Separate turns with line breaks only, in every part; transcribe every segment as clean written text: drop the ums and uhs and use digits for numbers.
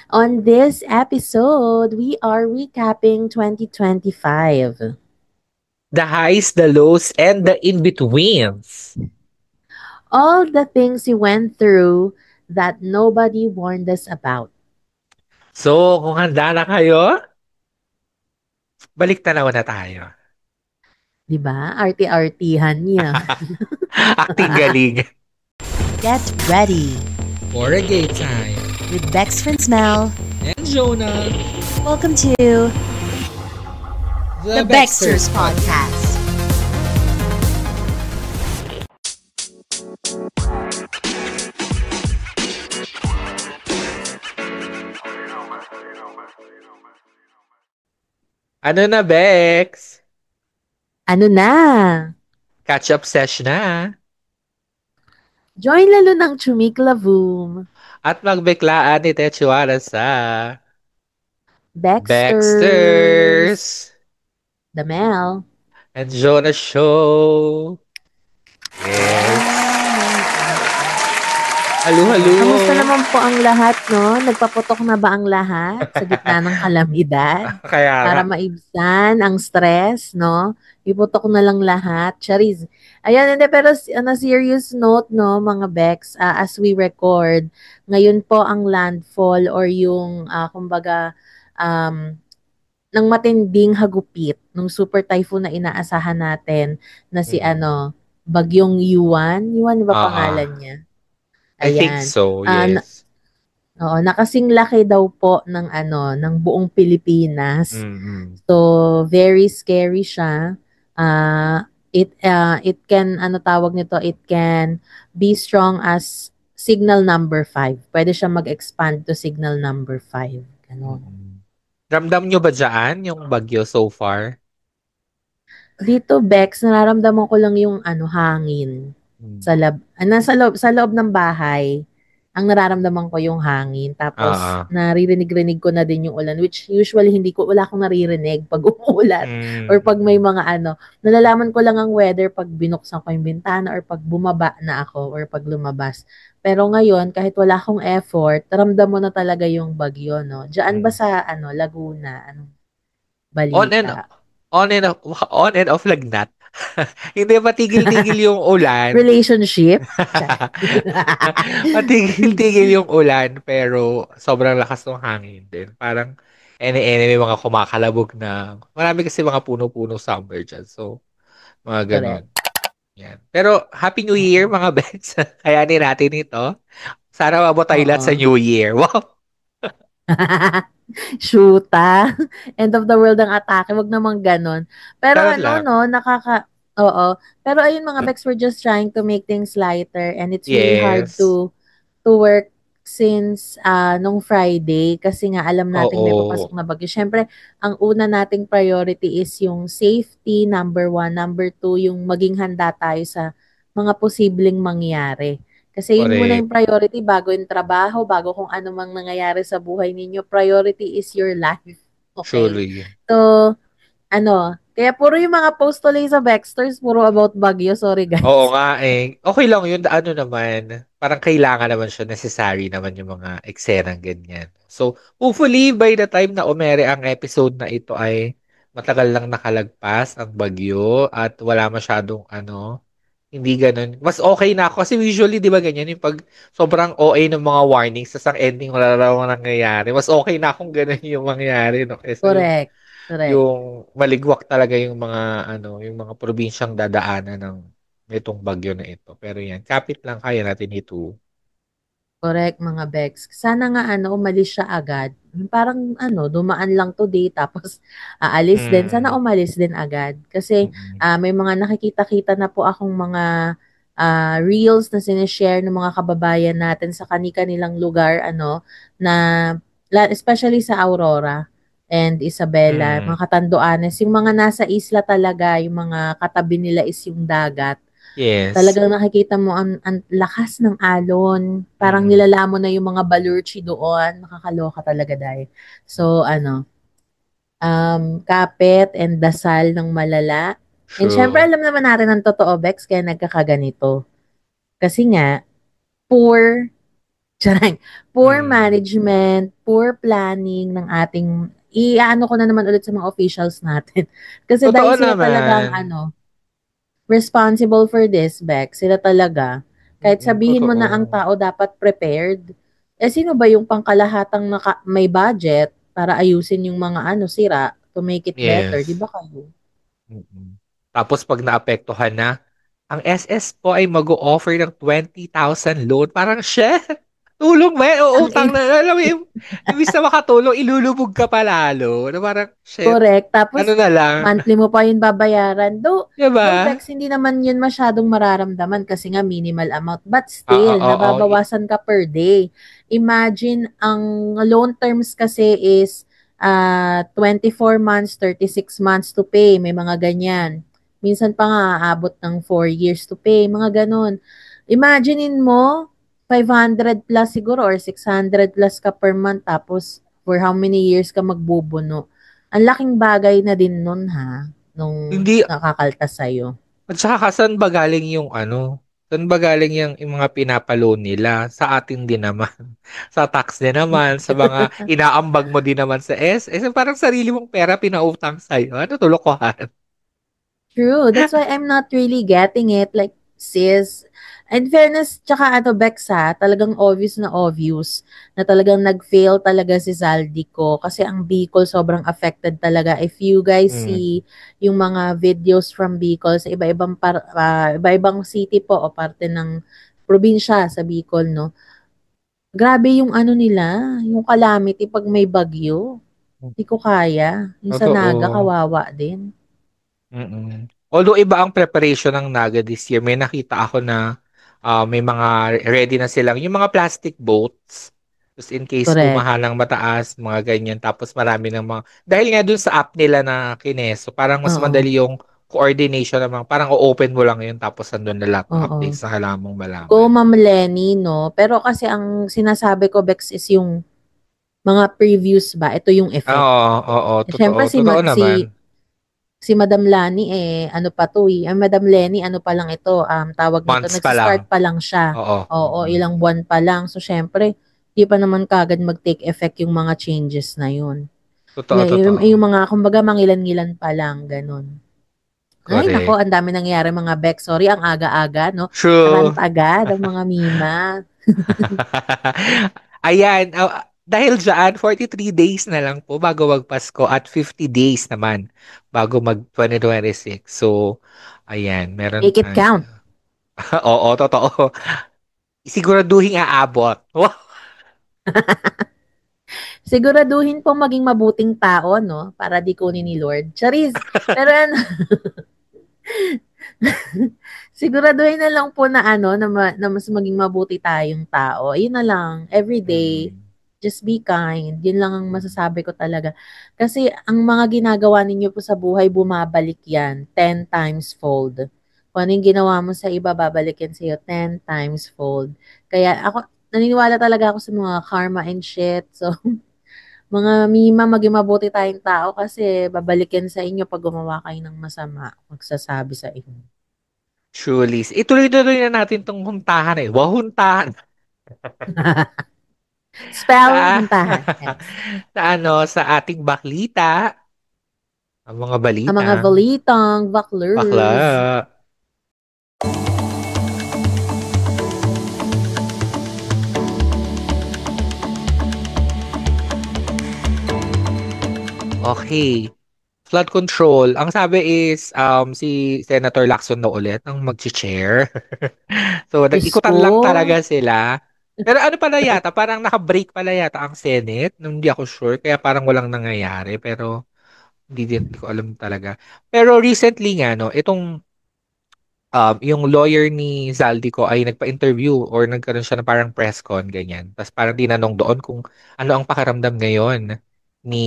On this episode, we are recapping 2025.
The highs, the lows, and the in-betweens.
All the things we went through that nobody warned us about.
So, kung handa na kayo, balik tanaw na tayo.
'Di ba? Arti-artihan niya.
Acting galing.
Get ready
For a gay time.
with Bex Mel.
And Jonah.
Welcome to the Bexters Podcast.
Ano na, Bex?
Ano na?
Catch-up sesh na.
Join lalo ng Chumiklavum.
At magbeklaan ni Techuara sa
Baxters.
Baxters
The Mel.
and Jonah Show. Yes. Halo.
Kamusta naman po ang lahat, no? Nagpaputok na ba ang lahat sa gitna ng kalamidad?
Kaya nga.
Para maibsan ang stress, no? Iputok na lang lahat. Charis. Ayan, hindi, pero on a serious note, no, mga Bex, as we record, ngayon po ang landfall or yung, kumbaga, ng matinding hagupit, nung super typhoon na inaasahan natin na si, Bagyong Yuan. Yuan, di ba pangalan niya?
I think
Ayan.
so,
Ah,
yes.
Oo, nakasing laki daw po ng ng buong Pilipinas.
Mm-mm.
So, very scary siya. It can tawag nito, it can be strong as signal number 5. Pwede siya mag-expand to signal number 5. Ganon.
Ramdam nyo ba dyan yung bagyo so far?
Dito, Bex, nararamdaman ko lang yung hangin sa loob ng bahay. Ang nararamdaman ko yung hangin. Tapos, naririnig-rinig ko na din yung ulan, which usually wala akong naririnig pag umuulan. Or pag may mga nalalaman ko lang ang weather pag binuksan ko yung bintana or pag bumaba na ako or pag lumabas. Pero ngayon, kahit wala akong effort, ramdam mo na talaga yung bagyo, no? Diyan ba sa, Laguna? Anong balita?
On and off lagnat. Hindi ba tigil-tigil yung ulan?
Relationship?
Matigil-tigil yung ulan, pero sobrang lakas ng hangin din. Parang may mga kumakalabog na. Marami kasi mga puno-puno summer dyan. So, mga ganon.
Correct.
Yan. Pero, Happy New Year, mga bets. Kayanin natin ito. Sana mabot tayo lahat sa
Oo.
New Year. Wow!
Shoota. End of the world ang atake. Wag naman ganon. Pero
Ganun lang.
Oo. Pero ayun mga Bex, we're just trying to make things lighter and it's really hard
Yes.
to work since nung Friday kasi nga alam nating may papasok na bagyo. Syempre, ang una nating priority is yung safety, number 1. Number 2, yung maging handa tayo sa mga posibleng mangyari. Kasi yun muna
Correct.
yung priority bago yung trabaho, bago kung ano mang nangyayari sa buhay ninyo. Priority is your life. Okay?
Surely.
So, kaya puro yung mga post tuloy sa Baxters, puro about bagyo. Sorry,
Oo
guys.
nga eh. Okay lang yun. Ano naman, parang kailangan naman siya, necessary naman yung mga eksenang ganyan. So, hopefully, by the time na umere ang episode na ito ay matagal lang nakalagpas ang bagyo at wala masyadong hindi ganun. Mas okay na ako. Kasi usually, di ba ganyan, yung pag sobrang OA ng mga warnings, tas ang ending wala na naman nangyayari. Mas okay na kung ganun yung mangyari, no? Kesa
Correct. Correct.
yung maligwak talaga yung mga yung mga probinsyang dadaanan ng itong bagyo na ito. Pero yan, kapit lang kaya natin ito.
Correct, mga Bex. Sana nga umalis siya agad. Parang dumaan lang today tapos aalis din. Sana umalis din agad. Kasi may mga nakikita-kita na po akong mga reels na sinishare ng mga kababayan natin sa kani-kanilang lugar, na especially sa Aurora and Isabela, mga Catanduanes, yung mga nasa isla talaga, yung mga katabi nila is yung dagat.
Yes.
Talagang nakikita mo ang lakas ng alon. Parang nilalamon na yung mga balurchi doon. Nakakaloka talaga dahil. So, kapit and dasal ng malala.
True.
And syempre, alam naman natin ang totoo, Bex, kaya nagkakaganito. Kasi nga, poor management, poor planning ng ating, i-ano ko na naman ulit sa mga officials natin. Kasi dahil
Totoo
sila talagang
naman.
responsible for this, Bex. Sila talaga. Kahit sabihin mo na ang
Totoo.
tao dapat prepared, sino ba yung pangkalahatang may budget para ayusin yung mga sira to make it better, di
Yes.
ba kayo?
Tapos pag naapektuhan na, ang SS po ay mag-o-offer ng 20,000 loan. Parang, shit! Tulong ba? O
Ang
utang na. Alam mo, imbis na makatulong, ilulubog ka pa lalo. Na parang, shit.
correct.
Ano
Tapos,
na lang.
monthly mo pa yun babayaran. Though
Diba?
Bex, hindi naman yun masyadong mararamdaman kasi nga minimal amount. But
Oo,
still,
oo.
nababawasan ka per day. Imagine, ang loan terms kasi is 24 months, 36 months to pay. May mga ganyan. Minsan pa nga, aabot ng 4 years to pay. Mga ganon. Imaginein mo, 500 plus siguro or 600 plus ka per month tapos for how many years ka magbubuno. Ang laking bagay na din nun nung
Hindi,
nakakaltas sa'yo.
at saka saan ba galing yung saan ba galing yung mga pinapaloan nila? Sa atin din naman. Sa tax din naman, sa mga inaambag mo din naman sa SS. Parang sarili mong pera pinautang sa'yo. Ano to, lokohan?
True. That's why I'm not really getting it. Like, sis, in fairness, tsaka Bex talagang obvious na talagang nag-fail talaga si Zaldico kasi ang Bicol sobrang affected talaga. If you guys
Mm.
see yung mga videos from Bicol sa iba-ibang city po o parte ng probinsya sa Bicol, no? Grabe yung nila, yung calamity pag may bagyo. Hindi ko kaya. Yung sa Naga,
Totoo.
kawawa din.
Although iba ang preparation ng Naga this year, may nakita ako na may mga ready na silang, yung mga plastic boats, just in case
Correct.
bumaha ng mataas, mga ganyan. Tapos marami ng mga, dahil nga dun sa app nila na Kineso, parang mas
Oo.
madali yung coordination naman. Parang o-open mo lang yun, tapos andun na lahat ng
Oo.
updates na kailangan mong
Go,
malaman.
Ma'am Lenny, no? Pero kasi ang sinasabi ko, Bex, is yung mga previews ba? Ito yung effect.
Oo, oo, totoo.
Siyempre,
Totoo naman.
si Madam Lani, ano pa to eh. Madam Lenny, ano pa lang ito, tawag nito,
Months pa lang.
nagsistart pa lang siya.
Oo.
Oo, ilang buwan pa lang. So, siyempre, di pa naman kagad mag-take effect yung mga changes na yun.
Totoo,
Yung
totoo.
mga, kumbaga, mangilan-ngilan pa lang, ganun. Ay, nako,
Correct.
ang dami nangyari mga Bex. Sorry, ang aga-aga, no? Rant
True.
agad ang mga Mima.
Ayan, dahil dyan, 43 days na lang po bago magpasko at 50 days naman bago mag 2026. So, ayan, meron
Make it count.
Oo, totoo. Siguraduhin aabot. Wow.
Siguraduhin pong maging mabuting tao, no? Para di kunin ni Lord. Charis. Pero siguraduhin na lang po na na mas maging mabuti tayong tao. Ayun na lang. Every day,
Mm.
just be kind. Yun lang ang masasabi ko talaga. Kasi ang mga ginagawa ninyo po sa buhay, bumabalik yan. 10 times fold. Kung ano yung ginawa mo sa iba, babalik yan sa'yo 10 times fold. Kaya ako, naniniwala talaga ako sa mga karma and shit. So, mga Mima, maging mabuti tayong tao kasi babalik yan sa inyo pag gumawa kayo ng masama. Magsasabi sa inyo.
Truly. Ituloy-tuloy na natin tong huntahan eh. Wow, huntahan.
Spell,
Sa,
huntahan. Yes.
sa ating baklita, ang mga
Ang
balita.
mga balitang, baklers.
Bakla. Okay. Flood control. Ang sabi is si Senator Lacson na ulit ang mag-chair. So
Diyos
nag-ikutan
ko.
lang talaga sila. Pero ano pala yata, parang naka-break pala yata ang Senate. Hindi ako sure, kaya parang walang nangyayari. Pero hindi ko alam talaga. Pero recently nga, no, itong yung lawyer ni Zaldico ay nagpa-interview or nagkaroon siya ng parang press con, ganyan. Tapos parang tinanong doon kung ano ang pakiramdam ngayon ni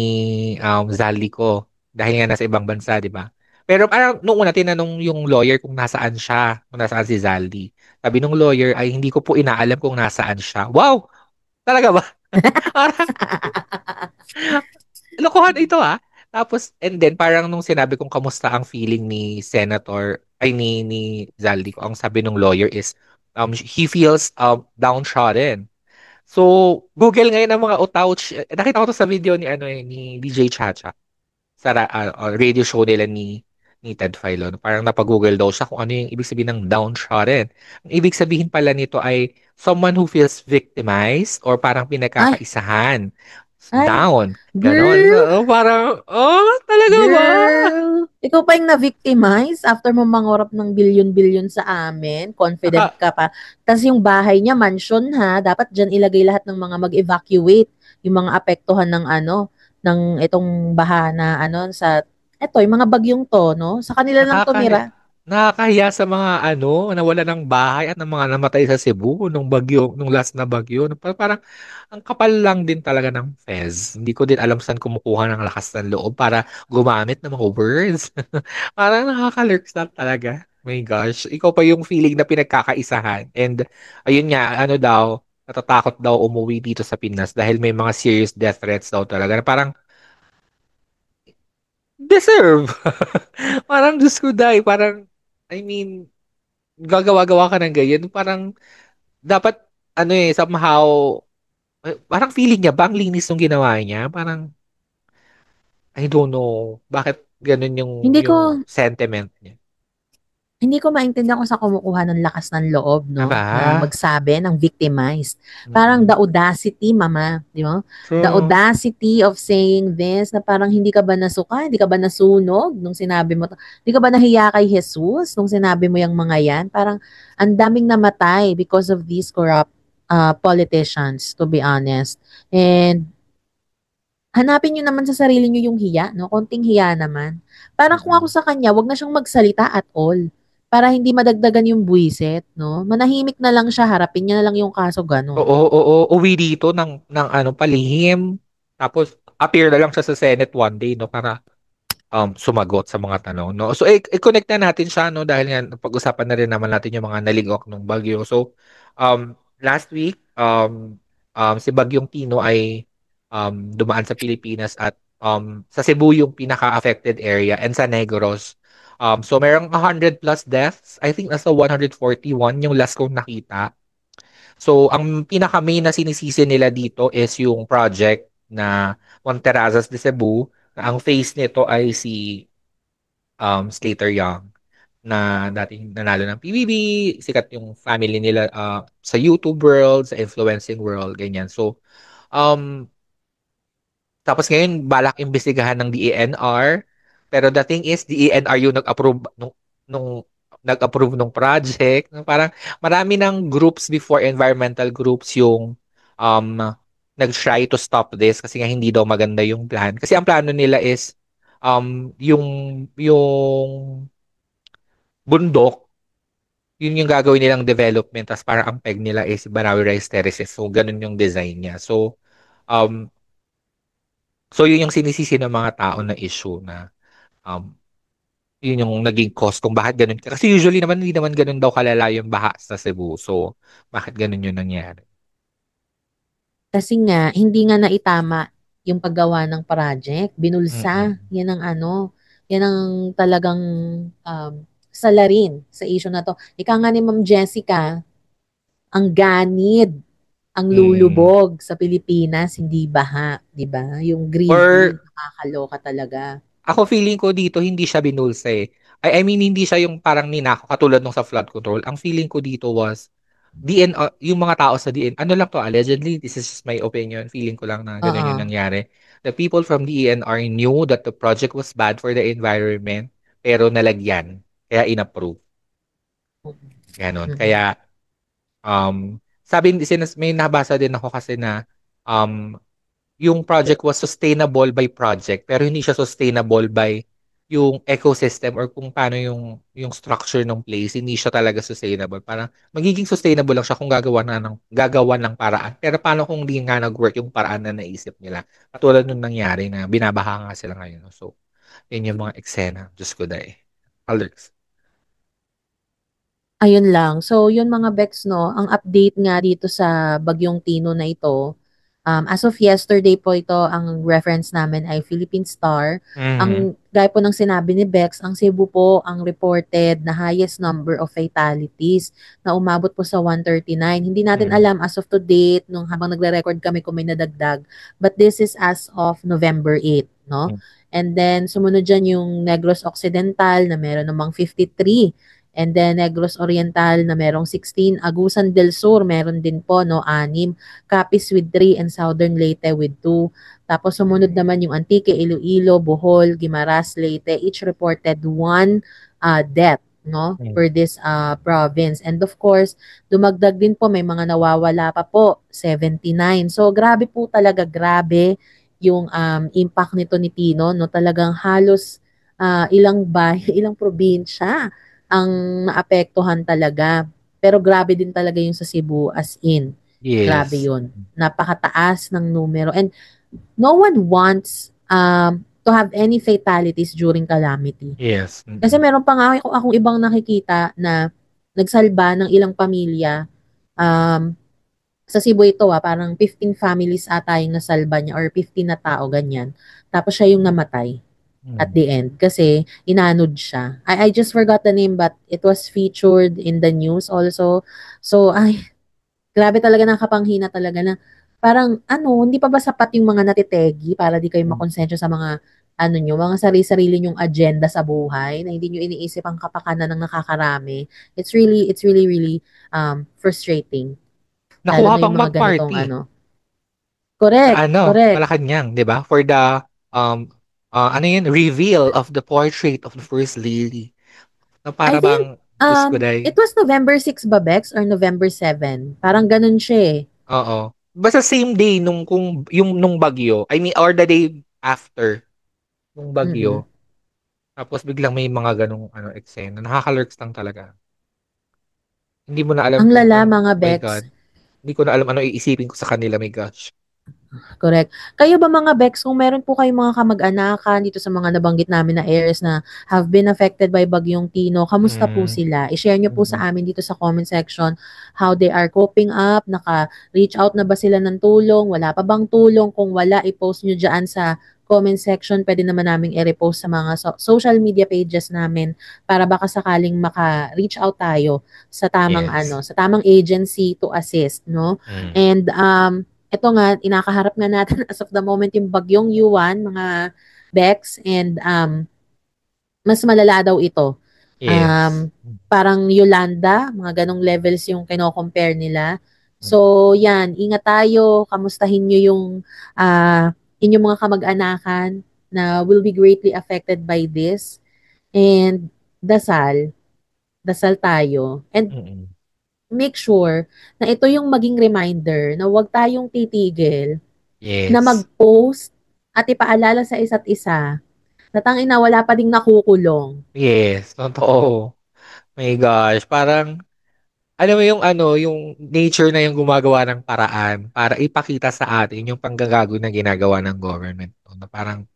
Zaldico dahil nga nasa ibang bansa, di ba? Pero parang noong una tinanong yung lawyer kung nasaan siya, kung nasaan si Zaldi. Sabi nung lawyer ay hindi ko po inaalam kung nasaan siya. Wow! Talaga ba? Lokohan ito ah. Tapos, and then, parang nung sinabi kong kamusta ang feeling ni Senator, ay ni Zaldi ko, ang sabi ng lawyer is, he feels downtrodden. So, Google ngayon ang mga outage. Nakita ko to sa video ni ni DJ Chacha sa radio show nila ni Ted Filon. Parang napag-Google daw siya kung ano yung ibig sabihin ng downtrodden. Ang ibig sabihin pala nito ay someone who feels victimized or parang
Ay,
pinagkakaisahan.
ay,
Down. Ganon.
girl,
So, parang, oh, talaga ba?
girl. Ikaw pa yung na-victimize after mo mangorap ng bilyon-bilyon sa amin. Confident
Naka,
ka pa. Tapos yung bahay niya, mansion ha. Dapat dyan ilagay lahat ng mga mag-evacuate. Yung mga apektuhan ng ng itong baha na yung mga bagyong to, no? Sa kanila lang
nakaka,
tumira.
nakakahiya sa mga nawala ng bahay at ng mga namatay sa Cebu nung bagyo, nung last na bagyo. Parang ang kapal lang din talaga ng Fez. Hindi ko din alam saan kumukuha ng lakas ng loob para gumamit ng mga words. Parang nakaka-lurks na talaga. My gosh. Ikaw pa yung feeling na pinagkakaisahan. And ayun nga, natatakot daw umuwi dito sa Pinas dahil may mga serious death threats daw talaga. Na parang deserve. Parang Diyos ko dahil parang I mean, gagawa-gawa ka ng ganyan. Parang dapat somehow parang feeling niya ba ang linis ng ginawa niya? Parang I don't know bakit ganun
Hindi ko,
yung sentiment niya.
Hindi ko maintindihan kung sa kumukuha ng lakas ng loob, no? Na
Aba?
magsabi ng victimized. Parang the
Mm-mm.
audacity, mama, di ba? The
True.
audacity of saying this na parang hindi ka ba nasuka, hindi ka ba nasunog nung sinabi mo to? Hindi ka ba nahiya kay Jesus nung sinabi mo yung mga yan? Parang ang daming namatay because of these corrupt politicians, to be honest. And hanapin niyo naman sa sarili niyo yung hiya, no? Konting hiya naman. Parang kung ako
Mm-mm.
sa kanya, wag na siyang magsalita at all. Para hindi madagdagan yung buwisit, no? Manahimik na lang siya, harapin niya na lang yung kaso ganun.
Oo, oo, uwi dito ng palihim. Tapos appear na lang siya sa Senate one day, no, para sumagot sa mga tanong, no? So, i-connect na natin siya, no? Dahil nga, pag-usapan na rin naman natin yung mga naligok ng bagyo. So, last week, si Bagyong Tino ay dumaan sa Pilipinas at sa Cebu yung pinaka-affected area and sa Negros. So, merong 100 plus deaths. I think nasa 141 yung last kong nakita. So, ang pinaka-main na sinisisi nila dito is yung project na Monterazas de Cebu, na ang face nito ay si Slater Young na dating nanalo ng PBB, sikat yung family nila sa YouTube world, sa influencing world, ganyan. So, um, tapos ngayon, balak imbestigahan ng DENR. Pero the thing is, DENR yung nung nag-approve ng project. Parang marami ng groups before, environmental groups, yung um, nag-try to stop this kasi nga hindi daw maganda yung plan. Kasi ang plano nila is yung bundok, yun yung gagawin nilang development. Tapos parang ang peg nila is Banawi Rice Terraces. So, ganun yung design niya. Um, so yun yung sinisisi ng mga tao na issue na um, yun yung naging cause kung bakit ganun. Kasi usually naman, hindi naman ganun daw kalala yung baha sa Cebu. So, bakit ganun yung nangyari?
Kasi nga, hindi nga naitama yung paggawa ng project. Binulsa.
Mm-mm.
Yan ang talagang um, salarin sa issue na to. Ika nga ni Ma'am Jessica, ang ganid ang
Mm.
lulubog sa Pilipinas, hindi baha, 'di ba? Yung greedy,
Or,
nakakaloka talaga.
ako feeling ko dito, hindi siya binulsa eh. I mean, hindi siya yung parang ninako, katulad nung sa flood control. Ang feeling ko dito was, yung mga tao sa DN, ano lang to, allegedly, this is just my opinion, feeling ko lang na ganun yung
Oo.
nangyari. The people from DENR knew that the project was bad for the environment, pero nalagyan, kaya inapprove. Ganon.
Mm-mm.
Kaya, may nabasa din ako kasi na, um, yung project was sustainable by project, pero hindi siya sustainable by yung ecosystem or kung paano yung structure ng place, hindi siya talaga sustainable. Parang magiging sustainable lang siya kung gagawa ng paraan. Pero paano kung di nga nag-work yung paraan na naisip nila? Katulad nung nangyari na binabaha nga sila ngayon. No? So, yun yung mga eksena. Diyos ko dahil. Alex.
Ayun lang. So, yun mga Bex, no, ang update nga dito sa Bagyong Tino na ito, As of yesterday po ito, ang reference namin ay Philippine Star.
Mhm.
Ang gaya po ng sinabi ni Bex, ang Cebu po ang reported na highest number of fatalities na umabot po sa 139. Hindi natin
Mm.
alam as of to date nung habang nagre-record kami kung may nadagdag. But this is as of November 8, no?
Mm.
And then sumunod dyan yung Negros Occidental na meron namang 53. And then Negros Oriental na merong 16. Agusan del Sur meron din po, no, 6. Capiz with 3 and Southern Leyte with 2. Tapos sumunod naman yung Antique, Iloilo, Bohol, Guimaras, Leyte, each reported 1 death, no,
Mm.
for this province. And of course, dumagdag din po, may mga nawawala pa po, 79. So grabe po talaga, grabe yung impact nito ni Tino, no, talagang halos ilang probinsya ang naapektuhan talaga. Pero grabe din talaga yung sa Cebu, as in. Grabe
Yes.
yun. Napakataas ng numero. And no one wants to have any fatalities during calamity.
Yes.
Kasi meron pa nga akong ibang nakikita na nagsalba ng ilang pamilya. Sa Cebu ito parang 15 families ata yung nasalba niya or 15 na tao, ganyan. Tapos siya yung namatay at
Mm.
the end kasi inanod siya. I just forgot the name but it was featured in the news also. So, grabe talaga, nakapanghina talaga na parang hindi pa ba sapat yung mga natitegi para di kayo makonsensya sa mga mga sarili-sarili nyong agenda sa buhay na hindi nyo iniisip ang kapakanan ng nakakarami. It's really, really frustrating. Lalo
Nakuha
na
pang
yung mga ganitong
mag-party sa
Correct, correct.
Malacanang, 'di ba? For the reveal of the portrait of the First Lady. Na
I
para
think
bang, Diyos ko day.
it was November 6 ba, Bex, or November 7? Parang ganun siya eh.
Oo. Basta same day nung bagyo. I mean, or the day after nung
Mm-mm.
bagyo. Tapos biglang may mga ganong eksena. Nakaka-lurks lang talaga. Hindi mo na alam
Ang
kung
lala,
ano.
mga
My
Bex.
God. Hindi ko na alam ano iisipin ko sa kanila. My gosh.
Correct. Kayo ba, mga Bex, kung meron po kayong mga kamag-anakan dito sa mga nabanggit namin na areas na have been affected by Bagyong Tino, kamusta po
Mm.
sila? I-share nyo po
Mm.
sa amin dito sa comment section how they are coping up, naka-reach out na ba sila ng tulong, wala pa bang tulong? Kung wala, i-post nyo dyan sa comment section. Pwede naman namin i-repost sa mga social media pages namin para baka sakaling maka-reach out tayo sa tamang
Yes.
sa tamang agency to assist, no?
Mm.
And ito nga, inakaharap nga natin as of the moment yung bagyong Yuan, mga Bex, and mas malala daw ito.
Yes.
Parang Yolanda, mga ganong levels yung kino-compare nila.
Mm.
So, yan, ingat tayo, kamustahin nyo yung inyong mga kamag-anakan na will be greatly affected by this. And dasal, dasal tayo. And
Mm.
make sure na ito yung maging reminder na huwag tayong titigil na
Yes.
mag-post at ipaalala sa isa't isa na tangina wala pa ding nakukulong.
Yes. Totoo. My gosh. Parang, alam mo yung nature na yung gumagawa ng paraan para ipakita sa atin yung panggagago na ginagawa ng government. No? Na parang,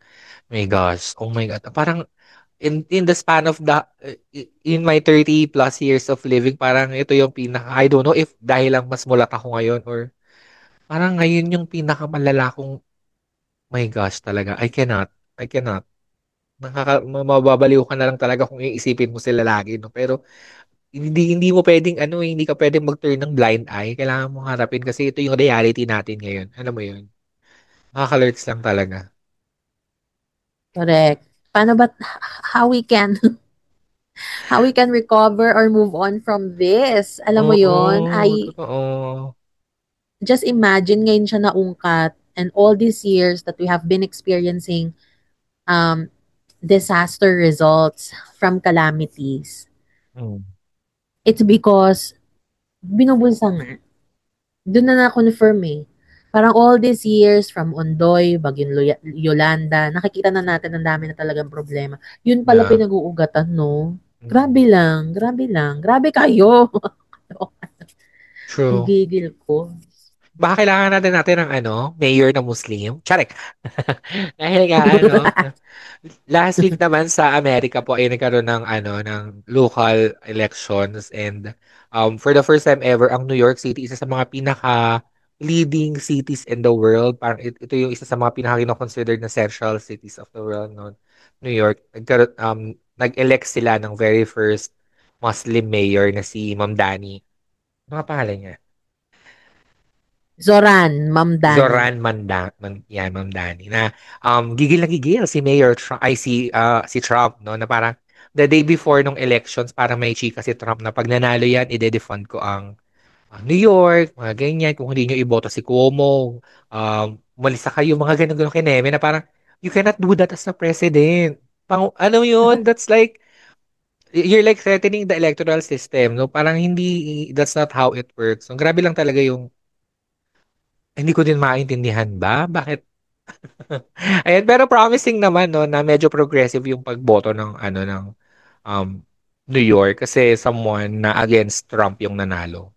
my gosh, oh my God. Parang, in the span of in my 30 plus years of living, parang ito yung I don't know if dahil lang mas mulat ako ngayon or parang ngayon yung pinakamalala kong, my gosh talaga, I cannot. Mababaliw ka na lang talaga kung iisipin mo sila lagi, no? Pero, hindi mo pwedeng hindi ka pwedeng mag-turn ng blind eye. Kailangan mo harapin kasi ito yung reality natin ngayon. Alam mo yun? Nakaka-alerts lang talaga.
Correct. Paano ba how we can how we can recover or move on from this? Alam mo yon,
Oo,
I
totoo.
just imagine ngayon siya naungkat and all these years that we have been experiencing um disaster results from calamities.
Mm.
It's because binubulsa nga. Doon na na-confirm eh. Parang all these years from Ondoy, Bagyong Yolanda, nakikita na natin ang dami na talagang problema. Yun pala
Yeah.
pinag-uugatan, no?
Mm.
Grabe lang, grabe lang. Grabe kayo. Ang
True.
gigil ko.
Baka kailangan natin ng mayor na Muslim. Charek. Dahil nga last week naman sa Amerika po ay nagkaroon ng local elections and for the first time ever ang New York City isa sa mga pinaka leading cities in the world. Parang ito yung isa sa mga pinaka-considered na central cities of the world, no? New York. Nag-elect sila ng very first Muslim mayor na si Ma'am Dani. Ano nga pangalan niya?
Zoran, Mamdani.
Zoran yan, Ma'am Dani. Na gigil na gigil si Mayor Trump, ay si Trump, no? Na parang the day before nung elections, parang may chika si Trump na pag nanalo yan, ide-defund ko ang New York, mga ganyan. Kung hindi nyo iboto si Cuomo, umalis na kayo, mga ganun-ganun kineme na parang, you cannot do that as a president. Ano yun? That's like, you're like threatening the electoral system, no? Parang hindi, that's not how it works. So, grabe lang talaga yung, hindi ko din maintindihan ba? Bakit? Ayan, pero promising naman, no, na medyo progressive yung pagboto ng um, New York kasi someone na against Trump yung nanalo.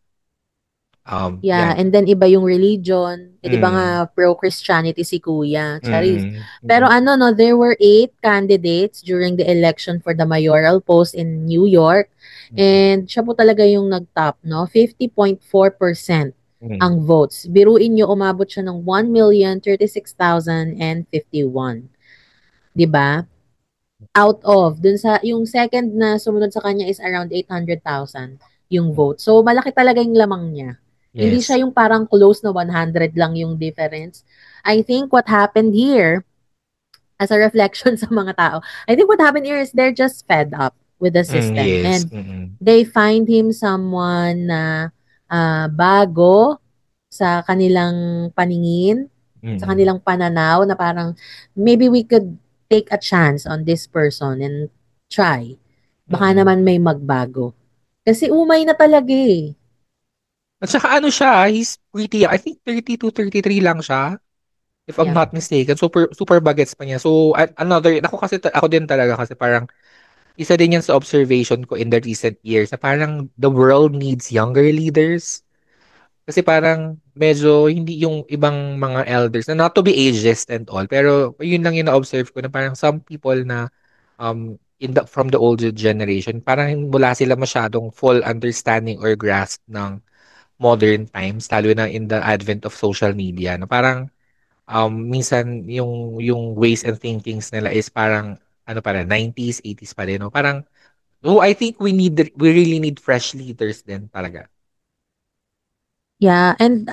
Yeah,
Yan.
and then iba yung religion. Eh, di ba nga
Mm.
pro-Christianity si Kuya, Charis.
Mm.
Pero
Mm.
ano, no, there were 8 candidates during the election for the mayoral post in New York.
Mm.
And siya po talaga yung nag-top, no? 50.4%
Mm.
ang votes. Biruin nyo, umabot siya ng 1,036,051. Di ba? Out of, dun sa, yung second na sumunod sa kanya is around 800,000 yung vote. So, malaki talaga yung lamang niya. Hindi
Yes.
siya yung parang close na 100 lang yung difference. I think what happened here, as a reflection sa mga tao, I think what happened here is they're just fed up with the system.
Yes.
And
Mm.
they find him someone na bago sa kanilang paningin, sa
Mm.
kanilang pananaw, na parang maybe we could take a chance on this person and try. Baka
Mm.
naman may magbago. Kasi umay na talaga eh.
At saka ano siya, he's pretty, I think 32, 33 lang siya. If I'm
Yeah.
not mistaken, super super bagets pa niya. So another, ako din talaga kasi parang isa din yan sa observation ko in the recent years na parang the world needs younger leaders. Kasi parang medyo hindi yung ibang mga elders na not to be ageist and all, pero yun lang yung na-observe ko na parang some people na from the older generation, parang wala sila masyadong full understanding or grasp ng modern times, lalo na in the advent of social media. Na parang minsan yung ways and thinkings nila is parang ano pa rin, 90s, 80s pa rin. No? Parang, I think we really need fresh leaders din talaga.
Yeah, and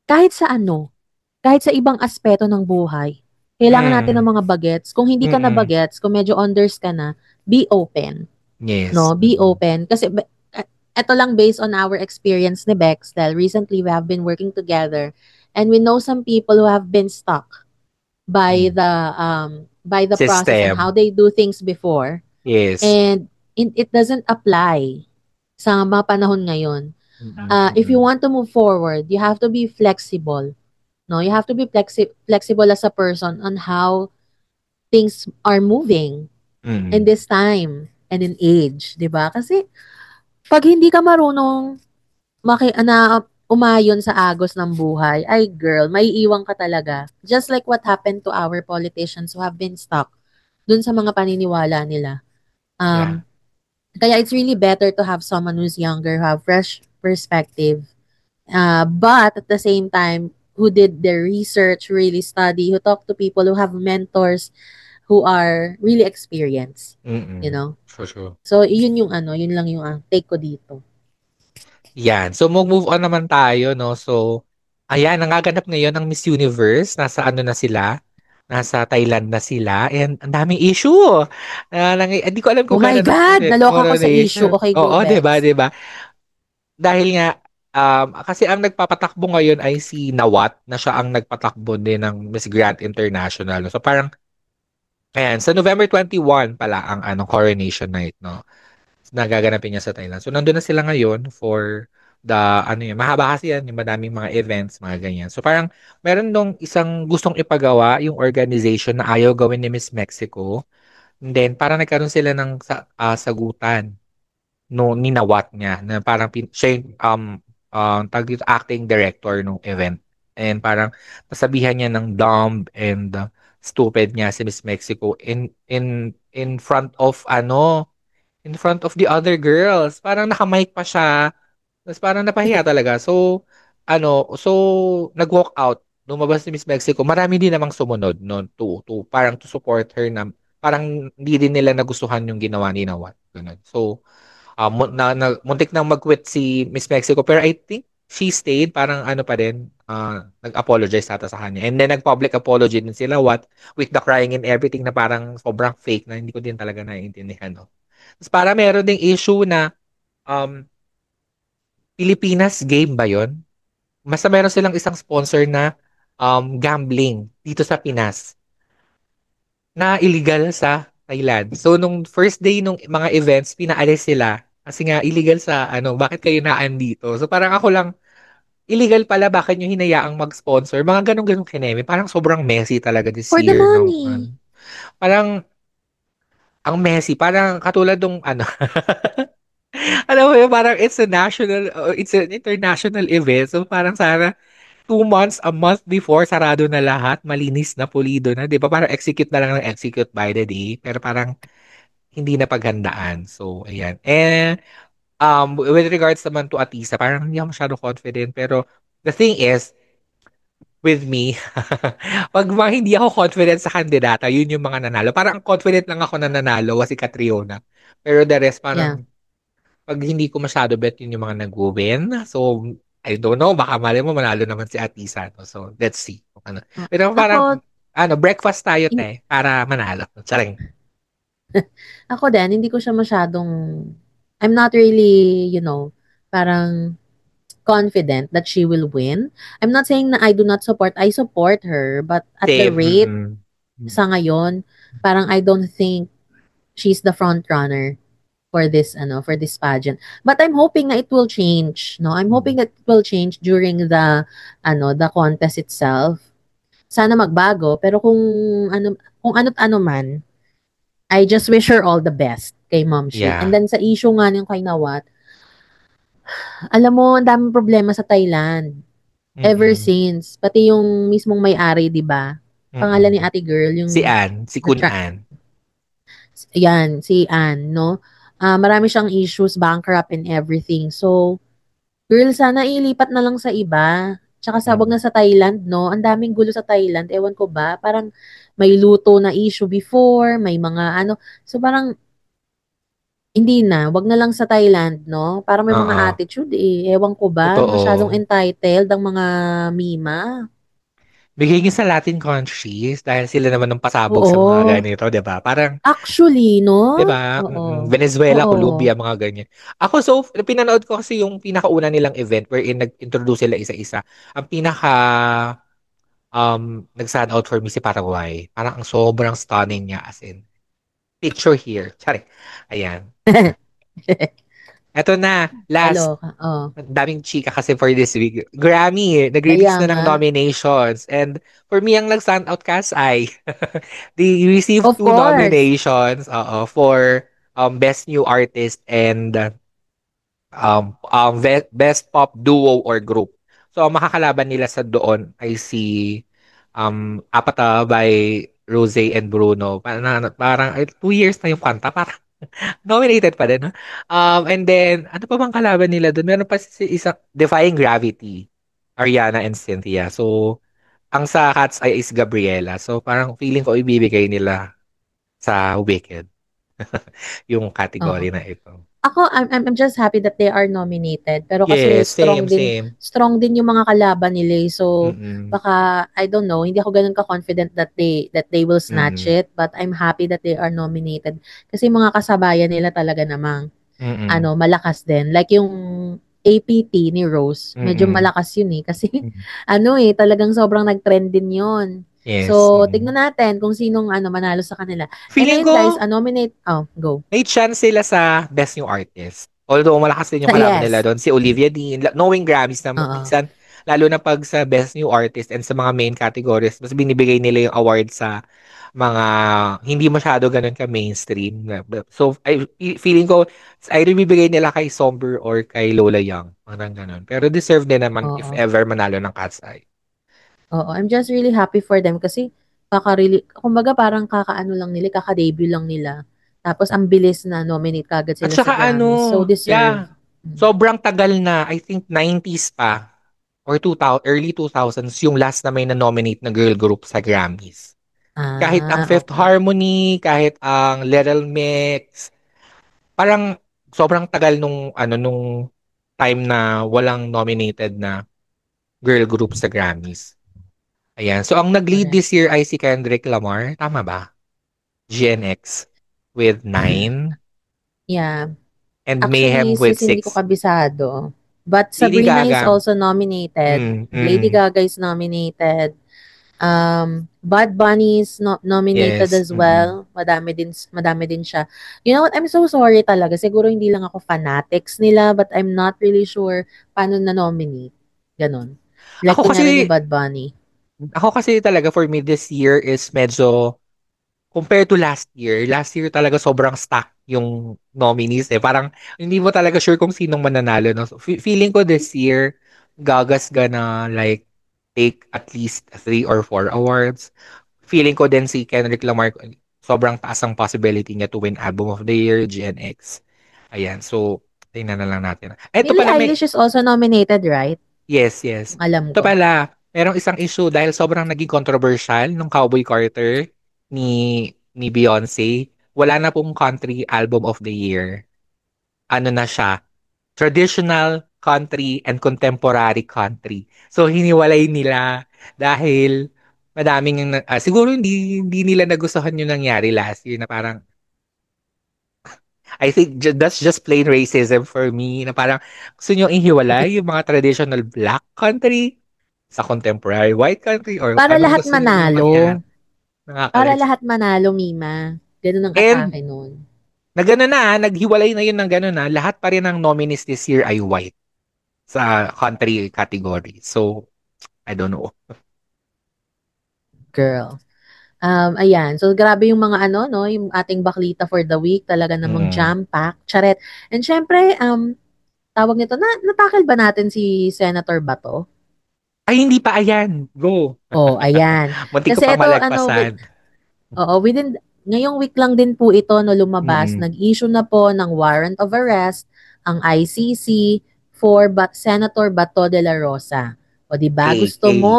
kahit sa ano, kahit sa ibang aspeto ng buhay, kailangan natin ng
Mm.
mga bagets. Kung hindi ka na
Mm-mm.
bagets, kung medyo unders ka na, be open.
Yes.
No, be open. Kasi eto lang based on our experience ni Bex, dahil recently we have been working together and we know some people who have been stuck
Mm.
by the process and how
System.
they do things before,
Yes.
and it doesn't apply sa mga panahon ngayon. If you
Mm-mm.
want to move forward, you have to be flexible. No, you have to be flexible as a person on how things are moving in
Mm.
this time and in age, 'di ba? Kasi pag hindi ka marunong umayon sa agos ng buhay, ay girl, may iwang ka talaga. Just like what happened to our politicians who have been stuck dun sa mga paniniwala nila.
Yeah.
Kaya it's really better to have someone who's younger, who have fresh perspective, but at the same time, who did their research, really study, who talk to people, who have mentors, who are really experienced, you
Mm-mm.
know?
For sure.
So, yun lang yung take ko dito.
Yan. So, move on naman tayo, no? So, ayan, nangaganap ngayon ang Miss Universe. Nasa ano na sila? Nasa Thailand na sila. And ang daming issue. Hindi ko alam
Oh
kung
my
kailan
God! Naloka ko sa issue.
coronation.
Okay, go,
Oo, di ba,
Bex.
di ba? Dahil nga, kasi ang nagpapatakbo ngayon ay si Nawat, na siya ang nagpatakbo din ng Miss Grand International. No? So, parang, ayan, sa November 21 pala ang coronation night, no? Nagaganapin niya sa Thailand. So, nandun na sila ngayon for mahaba kasi yan, yung madaming mga events, mga ganyan. So, parang, meron dong isang gustong ipagawa yung organization na ayaw gawin ni Miss Mexico. And then, parang nagkaroon sila ng sagutan no, ninawat niya na parang siya yung tawag dito, acting director ng event. And parang nasabihan niya ng dumb and stupid niya si Miss Mexico in front of in front of the other girls. Parang nakamic pa siya. Tapos parang napahiya talaga. So, so nag-walk out, lumabas si Miss Mexico, marami din namang sumunod no to parang to support her na parang hindi din nila nagustuhan yung ginawa ni Nawat. Ganun. So, muntik nang mag-quit si Miss Mexico pero I think she stayed parang ano pa din nag-apologize ata sa kanya and then nag-public apology din sila with the crying and everything na parang sobrang fake na hindi ko din talaga naiintindihan no. Tapos para meron ding issue na um, Pilipinas game ba yon? Basta meron silang isang sponsor na gambling dito sa Pinas na illegal sa Thailand. So, nung first day nung mga events, pinaalis sila kasi nga illegal sa bakit kayo naan dito? So, parang ako lang, illegal pala, bakit nyo hinayaang mag-sponsor? Mga ganong-ganong kineme. Parang sobrang messy talaga this
For the
year. No?
money.
Parang, ang messy. Parang katulad nung alam mo yun, parang it's an international event. So, parang sana 2 months, a month before, sarado na lahat, malinis na, pulido na, di ba? Parang execute na lang ng execute by the day, pero parang hindi na paghandaan. So, ayan. And, with regards naman to Atisa, parang hindi ako masyado confident, pero the thing is, with me, pag hindi ako confident sa kandidata, yun yung mga nanalo. Parang confident lang ako na nanalo, si Catriona. Pero the rest,
Yeah.
parang pag hindi ko masyado bet yun yung mga nag-win. So, I don't know. Baka mali mo manalo naman si Atisa. No? So, let's see. Ano. Pero parang,
Ako,
breakfast tayo, te, para manalo. Charing.
ako din, hindi ko siya masyadong, I'm not really, parang confident that she will win. I'm not saying na I support her, but at the
Same.
rate
Mm-mm.
sa ngayon, parang I don't think she's the front runner for this pageant. But I'm hoping na it will change, no? I'm hoping that it will change during the contest itself. Sana magbago, pero kung ano't ano man, I just wish her all the best kay Ma'am Shi.
Yeah.
And then sa issue nga ng kay Nawat, alam mo, ang daming problema sa Thailand. Ever
Mm-mm.
since. Pati yung mismong may-ari, di ba? Pangalan ni
Mm-mm.
ate girl,
Si
yung
Ann. Si Kun Ann.
yan, si Ann, no? Marami siyang issues, bankrupt and everything. So, girl, sana ilipat na lang sa iba. Tsaka sabog na sa Thailand, no? Ang daming gulo sa Thailand. Ewan ko ba? Parang may luto na issue before, may mga ano. So, parang hindi na. Wag na lang sa Thailand, no? Parang may mga
Oo.
attitude eh. Ewan ko ba? Masyadong
Totoo.
entitled ang mga Mima.
Bigay niyo sa Latin countries dahil sila naman ang pasabog sa mga
Oo.
ganito, di ba? Parang,
Actually,
di
no?
ba?
Oo.
Venezuela,
Oo.
Colombia, mga ganyan. Ako, so, pinanood ko kasi yung pinakauna nilang event wherein nag-introduce sila isa-isa. Ang nag-stand out for me si Paraguay. Parang ang sobrang stunning niya as in. Picture here. Sorry. Ayan. Eto na, last.
Kaloka. Oh.
Daming chika kasi for this week. Grammy,
Kaya
nag-release na ng
nga.
nominations. And for me, ang nag-stand out ay they received
Of
2
course.
nominations for Best New Artist and Best Pop Duo or Group. So, ang makakalaban nila sa doon ay si Apata by Rose and Bruno. Parang 2 years na yung kanta. Parang nominated pa din, no? And then, ano pa bang kalaban nila doon? Meron pa si isang Defying Gravity, Ariana and Cynthia. So, ang sa Cat's Eye is Gabriela. So, parang feeling ko ibibigay nila sa Wicked yung category
Oo.
na ito.
Ako, I'm just happy that they are nominated. Pero kasi
Yes, same.
strong din yung mga kalaban nila. So,
Mm-mm.
baka, I don't know, hindi ako ganun ka-confident that they will snatch
Mm-mm.
it. But I'm happy that they are nominated. Kasi mga kasabayan nila talaga namang,
Mm-mm.
malakas din. Like yung APT ni Rose, medyo
Mm-mm.
malakas yun eh. Kasi,
Mm.
talagang sobrang nag-trend din yun.
Yes.
So, tignan natin kung sinong manalo sa kanila. And
Feeling
ayun guys,
ko,
go.
may chance sila sa Best New Artist. Although malakas din yung kalaban nila
Yes.
doon. Si Olivia Dean, knowing Grammys na
Oo.
minsan, lalo na pag sa Best New Artist and sa mga main categories, mas binibigay nila yung award sa mga hindi masyado ganun ka-mainstream. So, feeling ko, either bibigay nila kay Somber or kay Lola Young. Parang ganun. Pero deserve din naman if
Oo.
ever manalo ng Cat's Eye.
Oo. I'm just really happy for them kasi kumbaga parang kakaano lang nila, kaka-debut lang nila. Tapos ang bilis na nominate kagad
At
sila sa
saka
Grammys. So deserve.
sobrang tagal na. I think 90s pa. or early 2000s yung last na may na-nominate na girl group sa Grammys. Kahit ang Fifth
Okay.
Harmony, kahit ang Little Mix, parang sobrang tagal nung time na walang nominated na girl group sa Grammys. Ayan. So, ang nag-lead
Correct.
this year ay si Kendrick Lamar. Tama ba? GNX with 9
Yeah.
and
Actually,
Mayhem with
sis, hindi ko
6.
kabisado. But
Lady
Sabrina is
Gaga.
also nominated.
Mm,
Lady
mm.
Gaga is nominated. Bad Bunny is nominated
Yes.
as well. Madami din siya. You know what? I'm so sorry talaga. Siguro hindi lang ako fanatics nila, but I'm not really sure paano na-nominate. Ganon. Like,
Ako
kunyari ni
kasi,
Bad Bunny.
ako kasi talaga for me this year is medyo compared to last year talaga sobrang stack yung nominees eh. Parang hindi mo talaga sure kung sinong mananalo. No? So, feeling ko this year, Gaga's gonna like take at least 3 or 4 awards. Feeling ko din si Kendrick Lamar, sobrang taas ang possibility niya to win Album of the Year, GNX. Ayan, so tingnan na lang natin. Eto
Billie
pala may,
Eilish is also nominated, right?
yes, yes.
Alam
Ito
ko.
pala, merong isang issue dahil sobrang naging controversial nung Cowboy Carter ni Beyonce. Wala na pong country album of the year. Ano na siya? Traditional country and contemporary country. So hiniwalay nila dahil madaming siguro hindi nila nagustuhan yung nangyari last year na parang I think that's just plain racism for me na parang gusto nyo ihiwalay yung mga traditional black country sa contemporary white country or
Para
anong
lahat
gusto nyo mangyari.
manalo. Para
Nakakaliks.
lahat manalo, Mima. Ganun ang atake
And
nun.
na gano'n na, naghiwalay na yun ng gano'n na, lahat pa rin ng nominees this year ay white sa country category. So, I don't know.
Girl. Ayan. So, grabe yung mga ano, no, yung ating baklita for the week. Talaga namang
Mm.
jam-pack. Charet. And syempre, tawag nito, natakil ba natin si Senator Bato?
Ay, hindi pa, ayan. Go.
Oh, ayan.
Muntik ko
Kasi
pang
ito, ano,
malagpasan.
oo, ngayong week lang din po ito no lumabas,
Mm.
nag-issue na po ng warrant of arrest ang ICC for Senator Bato de la Rosa. O di ba?
A,
Gusto
A, A.
mo,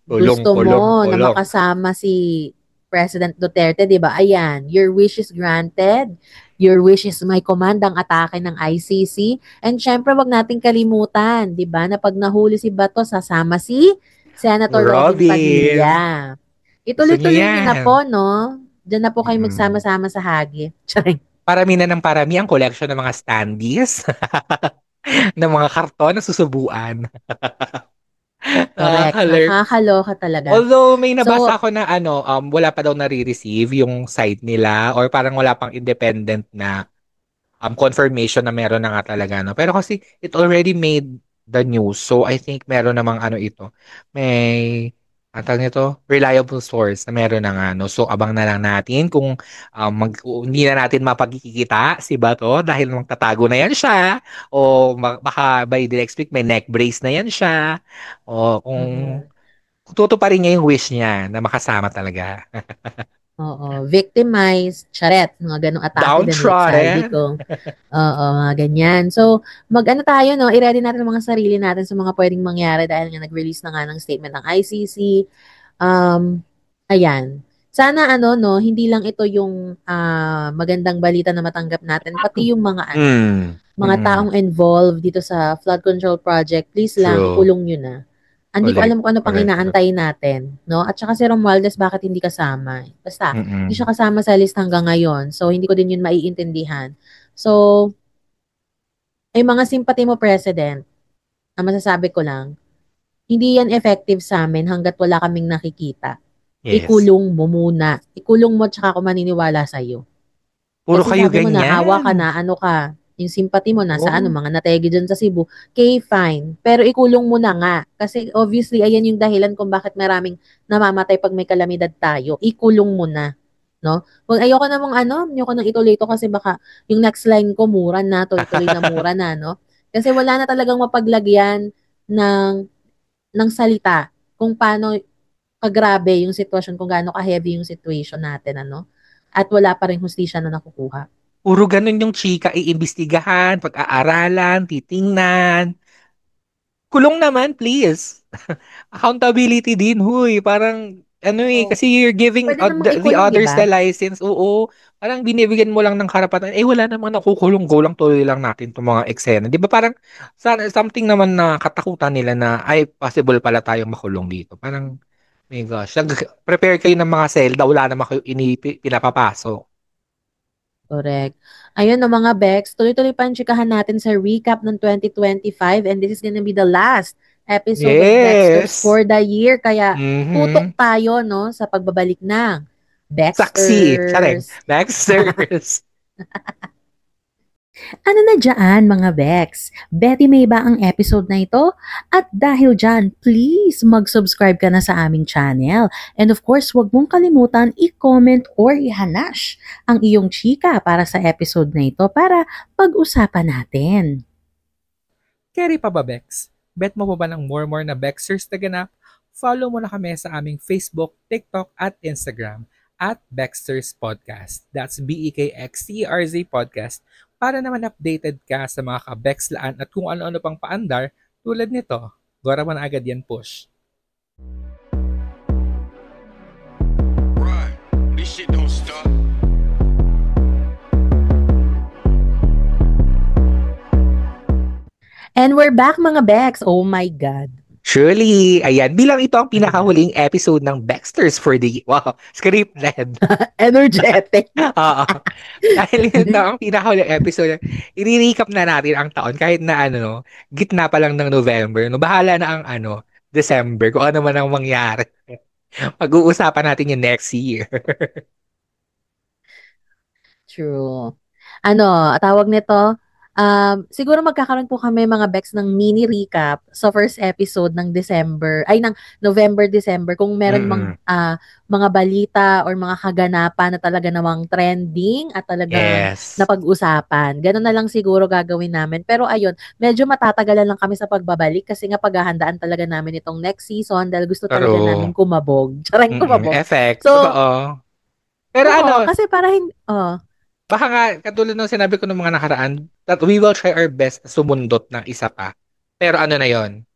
Kulong,
gusto
kulong,
mo na
kulong.
makasama si President Duterte, di ba? Ayan, your wish is granted. Your wish is may komandang atake ng ICC. And syempre, wag nating kalimutan, di ba, na pag nahuli si Bato, sasama si Senator Robin
Robin.
Padilla.
Gusto niyo
Ituloy-tuloy niyo na
yan.
po, no? Diyan na po kayo
Mm.
magsama-sama sa hagi. Charing.
Parami na ng parami ang collection ng mga standees ng mga karton na susubuan.
Correct.
Nakakalurks.
Nakakaloka talaga.
Although may nabasa
So,
ako na wala pa daw nare-receive yung site nila or parang wala pang independent na confirmation na meron na nga talaga, no? Pero kasi it already made the news. So I think meron namang ito. May nito, reliable source na meron na nga, no? So abang na lang natin kung hindi na natin mapagkikita si Bato dahil magtatago na yan siya o baka by the next week may neck brace na yan siya o
mm-mm.
kung tutuparin niya yung wish niya na makasama talaga.
Oo, victimized, charet, mga ganong atake din like Saldi
Downtrodden.
ko. Oo, mga ganyan. So, mag-ano tayo, no? I-ready natin ang mga sarili natin sa mga pwedeng mangyari dahil nga nag-release na nga ng statement ng ICC. Ayan. Sana ano, no, hindi lang ito yung magandang balita na matanggap natin, pati yung mga ano,
Mm.
mga taong involved dito sa flood control project, please lang
True.
ikulong nyo na. Hindi ko
Correct.
alam kung ano pang
Correct.
inaantay natin, no? At saka si Romualdez bakit hindi kasama? Basta, hindi siya kasama sa list hanggang ngayon. So, hindi ko din yun maiintindihan. So, ay mga simpati mo, President, ang masasabi ko lang, hindi yan effective sa amin hanggat wala kaming nakikita.
Yes.
Ikulong mo muna. Ikulong mo tsaka ako maniniwala sa'yo.
Puro
Kasi
kayo
sabi mo, naawa ka
ganyan.
na, ano ka, yung sympathy mo nasa
Oh.
mga nategi dyan sa Cebu, okay, fine. Pero ikulong mo na nga. Kasi obviously, ayan yung dahilan kung bakit maraming namamatay pag may kalamidad tayo. Ikulong mo na. No? Kung ayoko nang ituloy ito kasi baka yung next line ko mura na, tuloy-tuloy na mura na, no? Kasi wala na talagang mapaglagyan ng salita kung paano kagrabe yung sitwasyon, kung gaano ka-heavy yung situation natin, ano? At wala pa rin hustisya na nakukuha.
Puro ganun yung chika, iimbestigahan, pag-aaralan, titingnan. kulong naman, please. Accountability din, huy. Parang, kasi you're giving
Pwede namang
the
ikulong, di
others
ba?
the license. Oo. Parang binibigyan mo lang ng karapatan. Wala namang nakukulong. Go lang, tuloy lang natin itong mga eksena. Di ba parang something naman na katakutan nila na, possible pala tayong makulong dito. Parang, my gosh. Prepare kayo ng mga selda. Wala naman kayo pinapapasok.
Correct. Ayun no mga Bex, tuloy-tuloy pa ang chikahan natin sa recap ng 2025 and this is gonna be the last episode of Bexters
Yes.
for the year. Kaya tutok
Mm-hmm.
tayo no sa pagbabalik ng
Saksi. Sareng.
Bexters.
Baxters.
Ano na dyan mga Bex? Betty May ba ang episode na ito? At dahil dyan, please mag-subscribe ka na sa aming channel. And of course, huwag mong kalimutan i-comment or i-hanash ang iyong chika para sa episode na ito para pag-usapan natin.
Carry pa ba, Bex? Bet mo pa ba ng more na Bexers na ganap? Follow mo na kami sa aming Facebook, TikTok at Instagram at Bexters Podcast. That's BEKXTERZ Podcast para naman updated ka sa mga kabexlaan at kung ano-ano pang paandar tulad nito. Gora mo na agad yan, push.
Right. This shit don't stop.
And we're back mga Bex. Oh my God.
Surely, ayan. Bilang ito ang pinakahuling episode ng Baxters for the... Wow, scripted.
Energetic.
Oo. Dahil ito ang pinakahuling episode. I-recap na natin ang taon kahit na gitna pa lang ng November. No, bahala na ang December kung ano man ang mangyari. Pag-uusapan natin yung next year.
True. Tawag nito, siguro magkakaroon po kami mga Bex ng mini recap sa first episode ng November-December kung meron mga balita or mga kaganapan na talaga namang trending at talagang napag-usapan. Ganun na lang siguro gagawin namin. Pero ayun, medyo matatagalan lang kami sa pagbabalik kasi nga paghahandaan talaga namin itong next season dahil gusto talaga namin kumabog. Tsarang kumabog.
Effect.
So,
pero
kasi para hindi,
baka nga, katulad ng sinabi ko ng mga nakaraan, that we will try our best na sumundot ng isa pa. Pero na yon?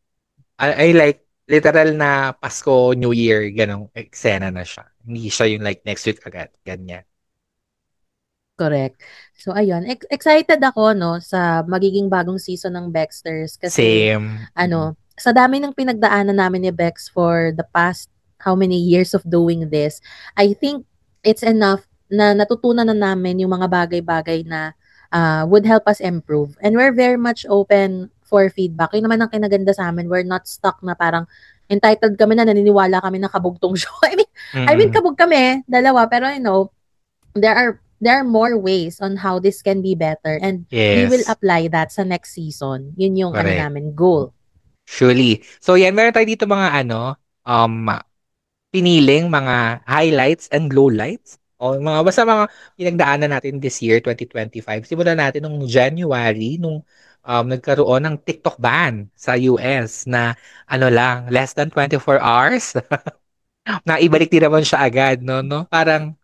I like, literal na Pasko, New Year, ganong eksena na siya. Hindi siya yung like next week agad. Ganyan.
Correct. So, ayun. Excited ako, no, sa magiging bagong season ng Bexters. Kasi,
Same.
Sa dami ng pinagdaanan namin ni Bex for the past how many years of doing this, I think it's enough na natutunan na namin yung mga bagay-bagay na would help us improve. And we're very much open for feedback. Yun naman ang kinaganda sa amin. We're not stuck na parang entitled kami na naniniwala kami na kabugtong show. I mean, kabog kami, dalawa. Pero there are more ways on how this can be better. And we will apply that sa next season. Yun yung namin goal.
Surely. So yan, meron tayo dito mga piniling mga highlights and lowlights. O basta mga pinagdaanan natin this year, 2025. Simulan natin nung January, nung nagkaroon ng TikTok ban sa US na less than 24 hours. Naibalik din naman siya agad, no? Parang,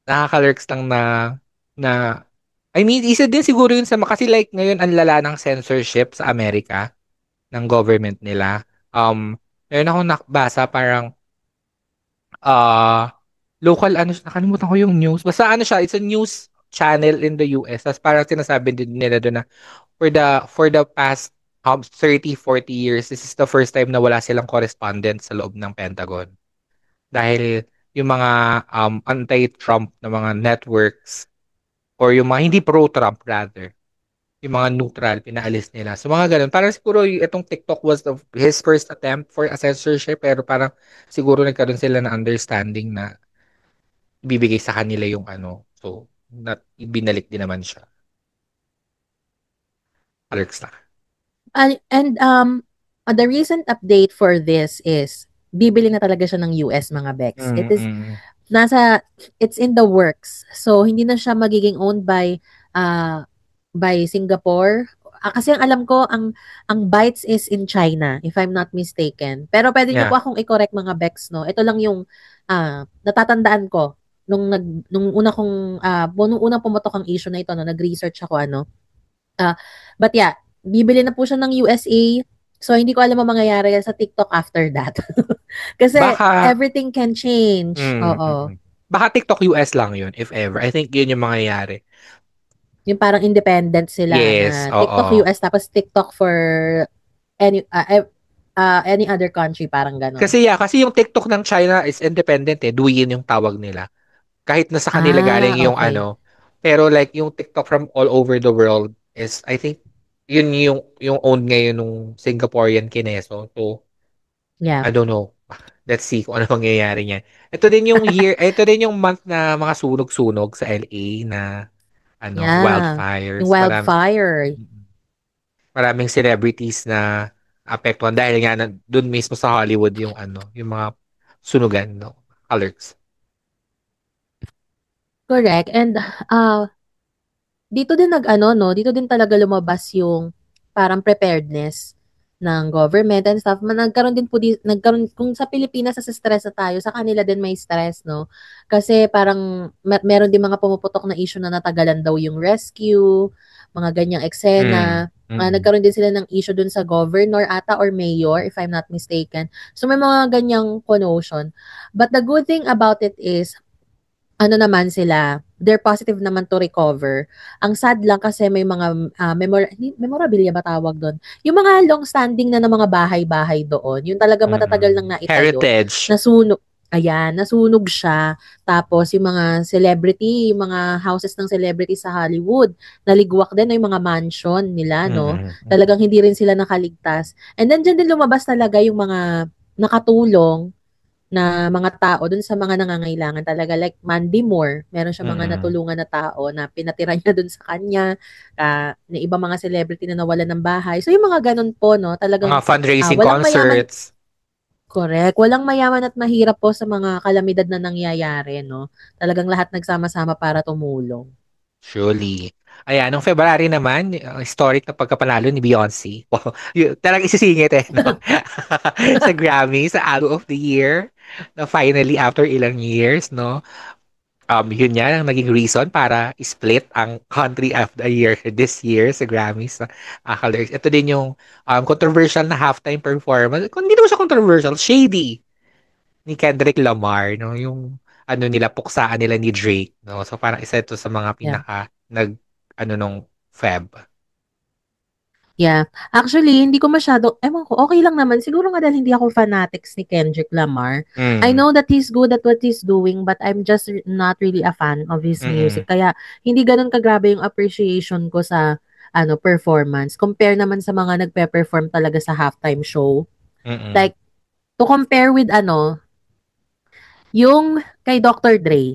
nakaka-lurks lang na I mean, isa din siguro yun kasi like ngayon ang lala ng censorship sa Amerika ng government nila. Meron akong nakabasa parang local nakalimutan ko yung news. Basta siya, it's a news channel in the US. Tapos parang sinasabi din nila doon na for the past 30, 40 years, this is the first time na wala silang correspondent sa loob ng Pentagon. Dahil yung mga anti-Trump na mga networks or yung mga hindi pro-Trump rather, yung mga neutral, pinaalis nila. So mga ganun. Parang siguro itong TikTok was his first attempt for a censorship pero parang siguro nagkaroon sila na understanding na bibigay sa kanila yung So, binalik din naman siya. Alerts na.
And the recent update for this is bibili na talaga siya ng US mga Bex. It's in the works. So hindi na siya magiging owned by Singapore. Kasi ang alam ko ang Bytes is in China if I'm not mistaken. Pero pwede niyo po akong i-correct mga Bex, no. Ito lang yung natatandaan ko nung unang pumotok ang issue na ito, no, nag-research ako but yeah, bibili na po siya ng USA. So, hindi ko alam ang mangyayari sa TikTok after that. Kasi
Baka,
everything can change. Oo.
baka TikTok US lang yun, if ever. I think yun yung mangyayari.
Yung parang independent sila
Yes,
na TikTok
oo.
US tapos TikTok for any other country, parang ganon.
Kasi yung TikTok ng China is independent eh. Douyin yung tawag nila. Kahit na sa kanila galing yung
Okay.
pero like yung TikTok from all over the world is, I think, yun yung owned ngayon nung Singaporean Kineso. So,
Yeah.
I don't know. Let's see kung ano mangyayari niyan. Ito din yung month na mga sunog-sunog sa LA na
Yeah. Yung
wildfires.
wildfire.
Maraming celebrities na apektuhan dahil nga doon mismo sa Hollywood yung mga sunugan, no? Alerts.
Correct. And dito din dito din talaga lumabas yung parang preparedness ng government and stuff. Nagkaroon din po nagkaroon kung sa Pilipinas sa stress na tayo, sa kanila din may stress, no? Kasi parang meron din mga pumuputok na issue na natagalan daw yung rescue, mga ganyang eksena. Nagkaroon din sila ng issue dun sa governor ata or mayor, if I'm not mistaken. So may mga ganyang connotation. But the good thing about it is, they're positive naman to recover. Ang sad lang kasi may mga memorabilia ba tawag doon? Yung mga long-standing na ng mga bahay-bahay doon, yung talaga matatagal nang naitayo,
Heritage.
nasunog. Ayan, nasunog siya. Tapos yung mga celebrity, yung mga houses ng celebrity sa Hollywood, naligwak din yung mga mansion nila, no? Talagang hindi rin sila nakaligtas. And then dyan din lumabas talaga yung mga nakatulong na mga tao dun sa mga nangangailangan talaga. Like Mandy Moore, meron siya mga natulungan na tao na pinatira niya dun sa kanya, na ibang mga celebrity na nawalan ng bahay. So yung mga ganun po, no, talagang
Mga fundraising
walang mayaman,
concerts.
correct, walang mayaman at mahirap po sa mga kalamidad na nangyayari, no. Talagang lahat nagsama-sama para tumulong.
Surely. Ayan, nung February naman, historic na pagkapanalo ni Beyonce. Wow, talagang isisingit no? Sa Grammy, sa Album of the Year, na finally, after ilang years, no? Yun yan ang naging reason para split ang Country of the Year this year sa Grammys. Ito din yung controversial na halftime performance. Hindi naman siya controversial, shady ni Kendrick Lamar, no? Yung puksaan nila ni Drake, no? So parang isa ito sa mga
Yeah.
nung Feb.
Yeah. Actually, hindi ko masyado, ewan ko, okay lang naman. Siguro nga dahil hindi ako fanatics ni Kendrick Lamar. I know that he's good at what he's doing, but I'm just not really a fan of his music. Kaya, hindi ganun kagrabe yung appreciation ko sa performance. Compare naman sa mga nagpe-perform talaga sa halftime show. Like, to compare with yung kay Dr. Dre.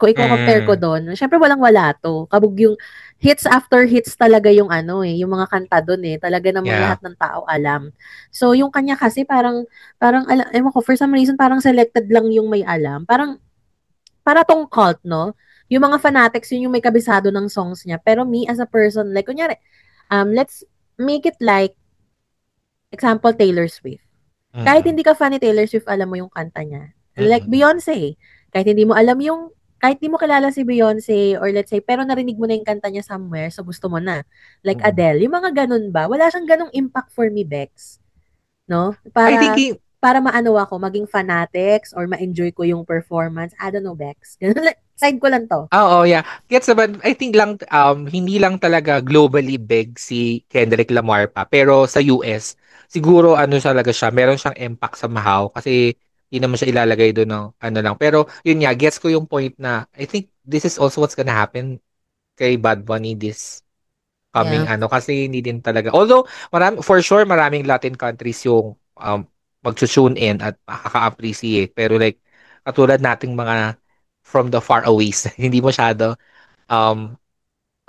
Kung i-compare ko doon, syempre walang-wala to. Kabog yung hits after hits talaga yung yung mga kanta doon Talaga namang lahat ng tao alam. So, yung kanya kasi parang ewan ko, for some reason, parang selected lang yung may alam. Para tong cult, no? Yung mga fanatics, yun yung may kabisado ng songs niya. Pero me, as a person, like, kunyari, let's make it like, example, Taylor Swift. Kahit hindi ka fan ni Taylor Swift, alam mo yung kanta niya. Like Beyonce, kahit hindi mo kilala si Beyonce or let's say, pero narinig mo na yung kanta niya somewhere, so gusto mo na. Like Adele, yung mga ganun ba? Wala siyang ganung impact for me, Bex. No? Para maano ako, maging fanatics or ma-enjoy ko yung performance. I don't know, Bex. Side ko lang to.
Oo, yeah. Gets naman, I think lang, hindi lang talaga globally big si Kendrick Lamar pa. Pero sa US, siguro talaga siya, meron siyang impact sa Mahaw kasi hindi naman siya ilalagay doon ng lang. Pero yun nga, gets ko yung point na I think this is also what's gonna happen kay Bad Bunny this coming kasi hindi din talaga. Although, for sure, maraming Latin countries yung mag-tune in at makaka-appreciate. Pero like, katulad nating mga from the far away, hindi masyado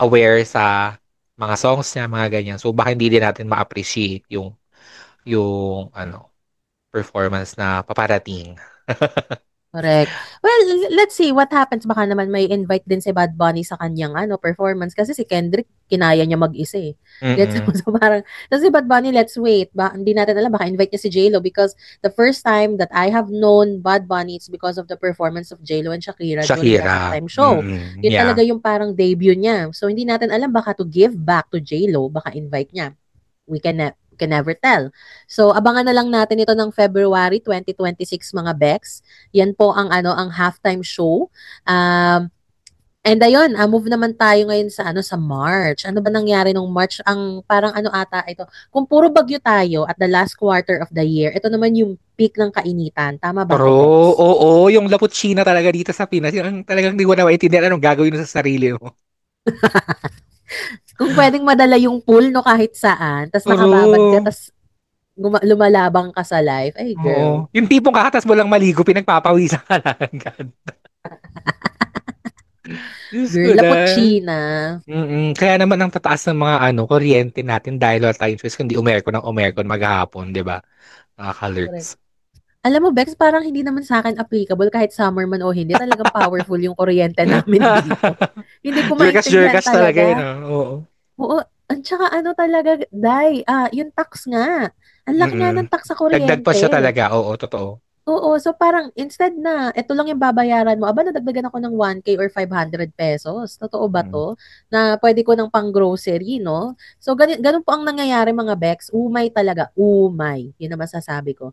aware sa mga songs niya, mga ganyan. So, baka hindi din natin ma-appreciate yung performance na paparating.
Correct. Well, let's see what happens. Baka naman may invite din si Bad Bunny sa kanyang performance kasi si Kendrick kinaya niya mag-isa eh. Gets mo?
Mm.
So parang, kasi Bad Bunny, let's wait. Hindi natin alam, baka invite niya si J-Lo because the first time that I have known Bad Bunny, it's because of the performance of J-Lo and Shakira during their
Shakira.
halftime show. Yun
Yeah.
talaga yung parang debut niya. So hindi natin alam, baka to give back to J-Lo, baka invite niya. We can never tell. So abangan na lang natin ito ng February 2026 mga Bex. Yan po ang ang halftime show. And ayun, move naman tayo ngayon sa March. Ano ba nangyari nung March? Ang parang ata ito. Kung puro bagyo tayo at the last quarter of the year, ito naman yung peak ng kainitan. Tama ba ako, Bex?
Oo, yung Lapuchina talaga dito sa Pinas. Yung talagang di ko na maintindihan anong gagawin mo sa sarili mo.
Kung pwedeng madala yung pool no kahit saan, tas nakababad ka, tas lumalabang ka sa life. Ay, girl.
Oo. Yung tipong kakatas mo lang maligo, pinagpapawisan ka lang agad.
Girl, Lapuchina.
Kaya naman ang tataas ng mga kuryente natin dahil wala tayong choice kundi umerkon maghapon, di ba? Nakaka-lurks.
Alam mo, Bex, parang hindi naman sa akin applicable kahit summer man o hindi. Talagang powerful yung kuryente namin dito. Hindi ko maintindihan talaga.
Oo.
Oo. At saka talaga, yung tax nga. Ang laki nga ng tax sa kuryente.
Dagdag pa siya talaga. Oo, totoo.
Oo. So parang instead na, ito lang yung babayaran mo, nadagdagan ako ng 1K or 500 pesos. Totoo ba to? Na pwede ko ng pang grocery, no? So ganun po ang nangyayari mga Bex. Umay talaga. Umay. Yun ang masasabi ko.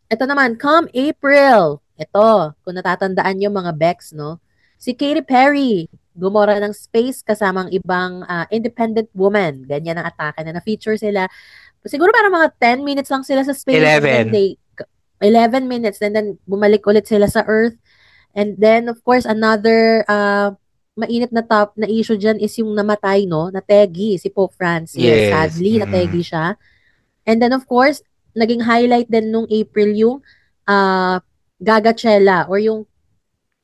Ito naman, come April. Ito, kung natatandaan nyo mga Bex, no? Si Katy Perry, gumora ng Space kasamang ibang independent woman. Ganyan ang atake na na-feature sila. Siguro parang mga 10 minutes lang sila sa Space.
11.
And then 11 minutes. And then bumalik ulit sila sa Earth. And then, of course, another mainit na top na issue dyan is yung namatay, no? Nategi, si Pope Francis.
Yes.
Sadly, nategi siya. And then, of course, naging highlight din nung April yung Gagachella or yung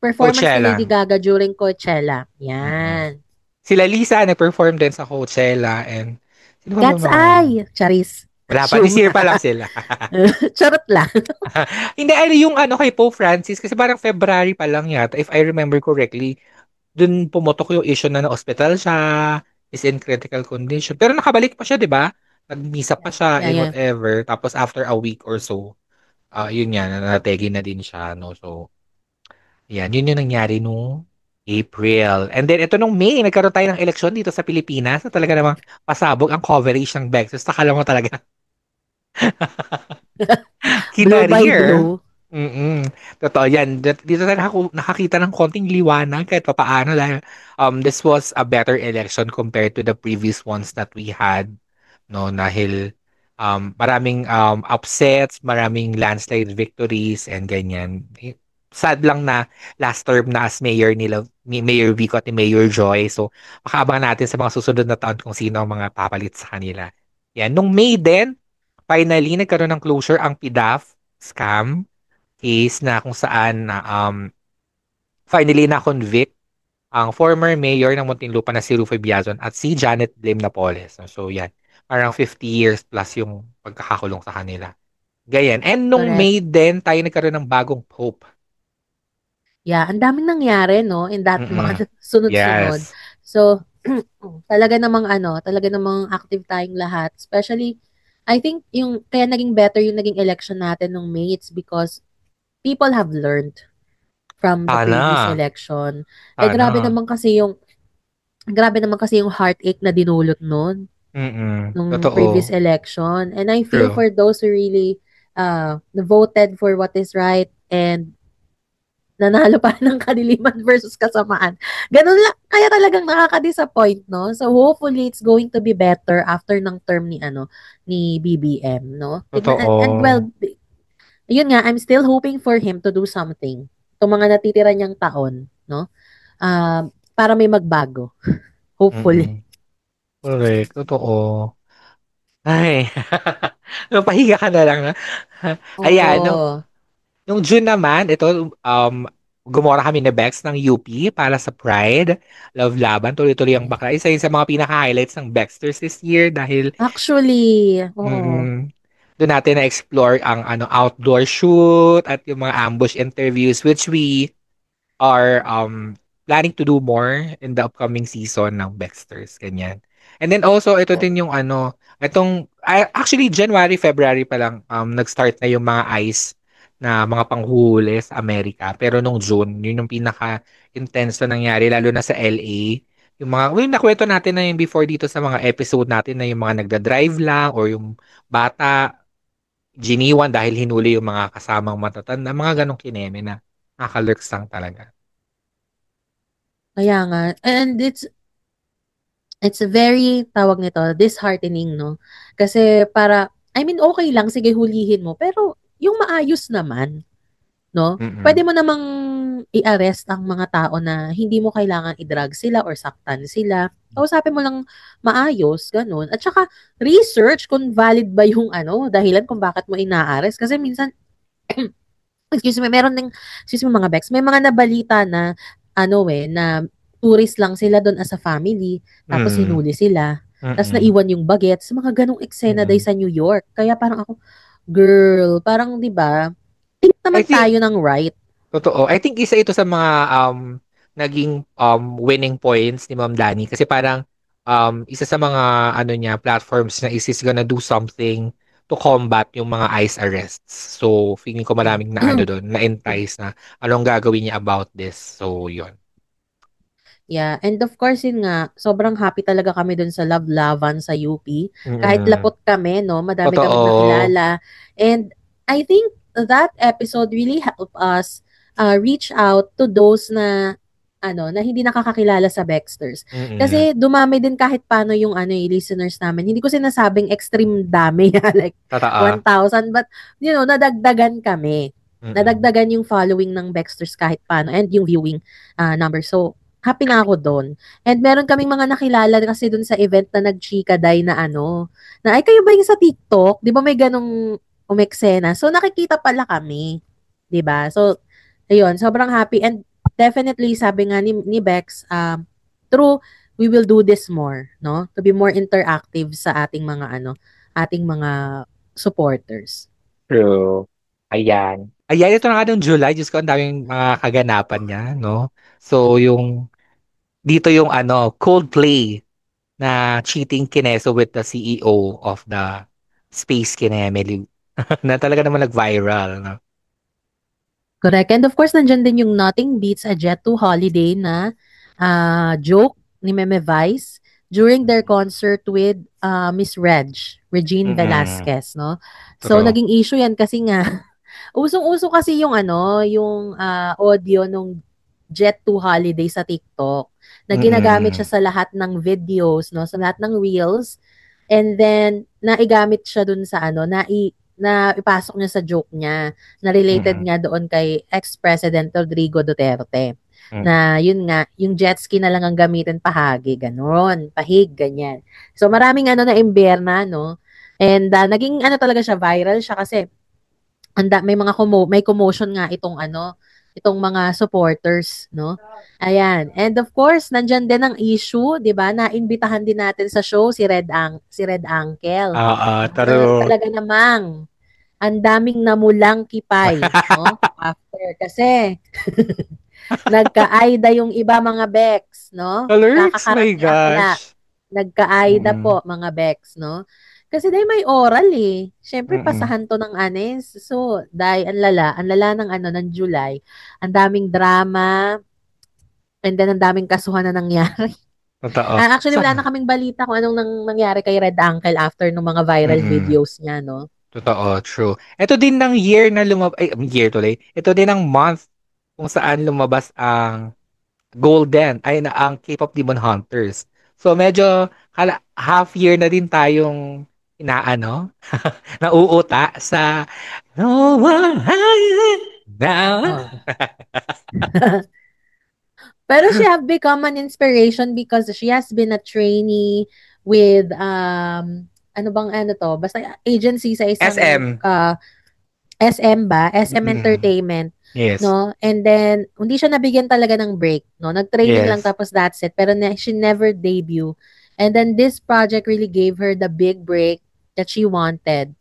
performance
Coachella.
ni Lady Gaga during Coachella. Yan.
Sila Lisa nag-perform din sa Coachella and
Cat's Eye. Charis.
Wala pa. This year pa lang sila.
Charot lang.
Hindi, yung kay Pope Francis kasi parang February pa lang yata if I remember correctly. Dun pumotok yung issue na na-hospital siya, is in critical condition. Pero nakabalik pa siya, di ba? Nagmisa pa siya and whatever. Tapos after a week or so, yun yan, nategi na din siya. No? So, yan, yun yung nangyari nung April. And then, ito nung May, nagkaroon tayo ng eleksyon dito sa Pilipinas na talaga namang pasabog ang coverage ng Bex. So, takala mo talaga.
Blue by blue.
Totoo yan. Dito tayo nakakita ng konting liwanag kahit papaano dahil this was a better election compared to the previous ones that we had. No, dahil maraming upsets, maraming landslide victories and ganyan. Sad lang na last term na as mayor nila, ni Mayor Vico at ni Mayor Joy. So, makaabangan natin sa mga susunod na taon kung sino ang mga papalit sa kanila. Yan. Nung May din, finally, nagkaroon ng closure ang PDAF scam case na kung saan finally na-convict ang former mayor ng Muntinlupa na si Rufo Biazon at si Janet Lim Napoles. So, yan. Parang 50 years plus yung pagkakakulong sa kanila. Gayan. And nung May din, tayo nagkaroon ng bagong pope.
Yeah, ang daming nangyari, no? In that mga sunod-sunod.
Yes.
So, talaga namang active tayong lahat. Especially, I think kaya naging better yung naging election natin nung May, it's because people have learned from the previous election. Grabe naman kasi yung heartache na dinulot nun nung previous election. And I feel for those who really voted for what is right and nanalo pa ng kadiliman versus kasamaan. Ganun lang. Kaya talagang nakaka-disappoint, no? So, hopefully, it's going to be better after ng term ni BBM, no? And well, yun nga, I'm still hoping for him to do something. Itong mga natitira niyang taon, no? Para may magbago. Hopefully.
Correct. Totoo. Ay. Pahiga ka na lang, na. Ayan, Nung June naman, ito, gumora kami ni Bex ng UP para sa Pride. Love Laban. Tuloy-tuloy ang bakla. Isa yun sa mga pinaka-highlights ng Bexters this year dahil...
Actually,
doon natin na-explore ang outdoor shoot at yung mga ambush interviews which we are planning to do more in the upcoming season ng Baxters, ganyan. And then also, ito din yung actually January, February pa lang nag-start na yung mga ice na mga panghuhuli sa Amerika. Pero nung June, yun yung pinaka-intense na nangyari, lalo na sa LA. Yung nakwento natin na yung before dito sa mga episode natin na yung mga nagda-drive lang or yung bata, giniwan dahil hinuli yung mga kasamang matatanda, mga ganong kineme na nakakalurks lang talaga.
Kaya nga. And it's very, tawag nito, disheartening, no? Kasi okay lang, sige, hulihin mo. Pero, yung maayos naman, no? Pwede mo namang i-arrest ang mga tao na hindi mo kailangan i-drug sila or saktan sila. Kausapin mo lang maayos, ganun. At saka, research kung valid ba yung dahilan kung bakit mo ina-arrest. Kasi minsan, excuse me, mga Bex, may mga nabalita na, na tourist lang sila doon as a family, tapos hinuli sila, tapos naiwan yung bagets, mga ganong eksena day sa New York. Kaya parang ako, girl, parang 'di ba? Think naman tayo ng right.
Totoo. I think isa ito sa mga naging winning points ni Ma'am Dani kasi parang isa sa mga platforms na is gonna do something to combat yung mga ICE arrests. So, feeling ko maraming na doon, na-entice na anong gagawin niya about this. So, yun.
Yeah, and of course yun nga, sobrang happy talaga kami dun sa Love Lavan sa UP. Kahit lapot kami, no, madami kaming nakilala. And I think that episode really helped us reach out to those na hindi nakakakilala sa Baxters. Kasi dumami din kahit paano yung listeners namin. Hindi ko sinasabing extreme dami, like 1,000, but nadagdagan kami. Nadagdagan yung following ng Baxters kahit paano and yung viewing number. So, happy na ako doon. And meron kaming mga nakilala kasi doon sa event na nag-chika day na na ay kayo ba yung sa TikTok? 'Di ba may ganong umeksena? So nakikita pala kami. 'Di ba? So ayun, sobrang happy and definitely sabi nga ni Bex, true, we will do this more, no? To be more interactive sa ating mga supporters.
True. Ayan. Ayan, ito na nga ng July. Diyos ko, ang daming mga kaganapan niya, no? So, dito yung Coldplay na cheating kineso with the CEO of the Space Kineme na talaga naman nag-viral, no?
Correct. And of course, nandyan din yung Nothing Beats a Jet to Holiday na joke ni Meme Vice during their concert with Miss Regine Velasquez, no? So, naging issue yan kasi nga, usong-uso kasi yung yung audio nung Jet to Holiday sa TikTok na ginagamit siya sa lahat ng videos, no? Sa lahat ng reels. And then, naigamit siya dun sa na ipasok niya sa joke niya na related nga doon kay ex-President Rodrigo Duterte. Na yun nga, yung jet ski na lang ang gamitin pahagi, ganon, pahig, ganyan. So maraming na imberna, no? And naging talaga siya, viral siya kasi may commotion nga itong mga supporters, no? Ayan. And of course, nandyan din ang issue, 'di ba? Naimbitahan din natin sa show si Red Uncle. Talaga namang ang daming namulang kipay, no? After kasi nagka-AIDA yung iba mga Bex, no?
My gosh.
Nagka-AIDA po mga Bex, no? Kasi dahil may oral eh. Siyempre, pasahan to ng anes. So, dahil ang lala ng July. Ang daming drama. And then, ang daming kasuhan na nangyari.
Totoo.
Actually, wala na kaming balita kung anong nangyari kay Red Uncle after ng mga viral videos niya, no?
Totoo, true. Ito din ng year na year tuloy. Ito din ang month kung saan lumabas ang ang K-pop Demon Hunters. So, medyo half year na din tayong nauuta sa No One Now.
Pero she have become an inspiration because she has been a trainee with basta agency sa isang
SM.
SM ba? SM Entertainment.
Yes.
No? And then hindi siya nabigyan talaga ng break, no? Nag-training lang tapos that's it. Pero she never debut. And then this project really gave her the big break that she wanted.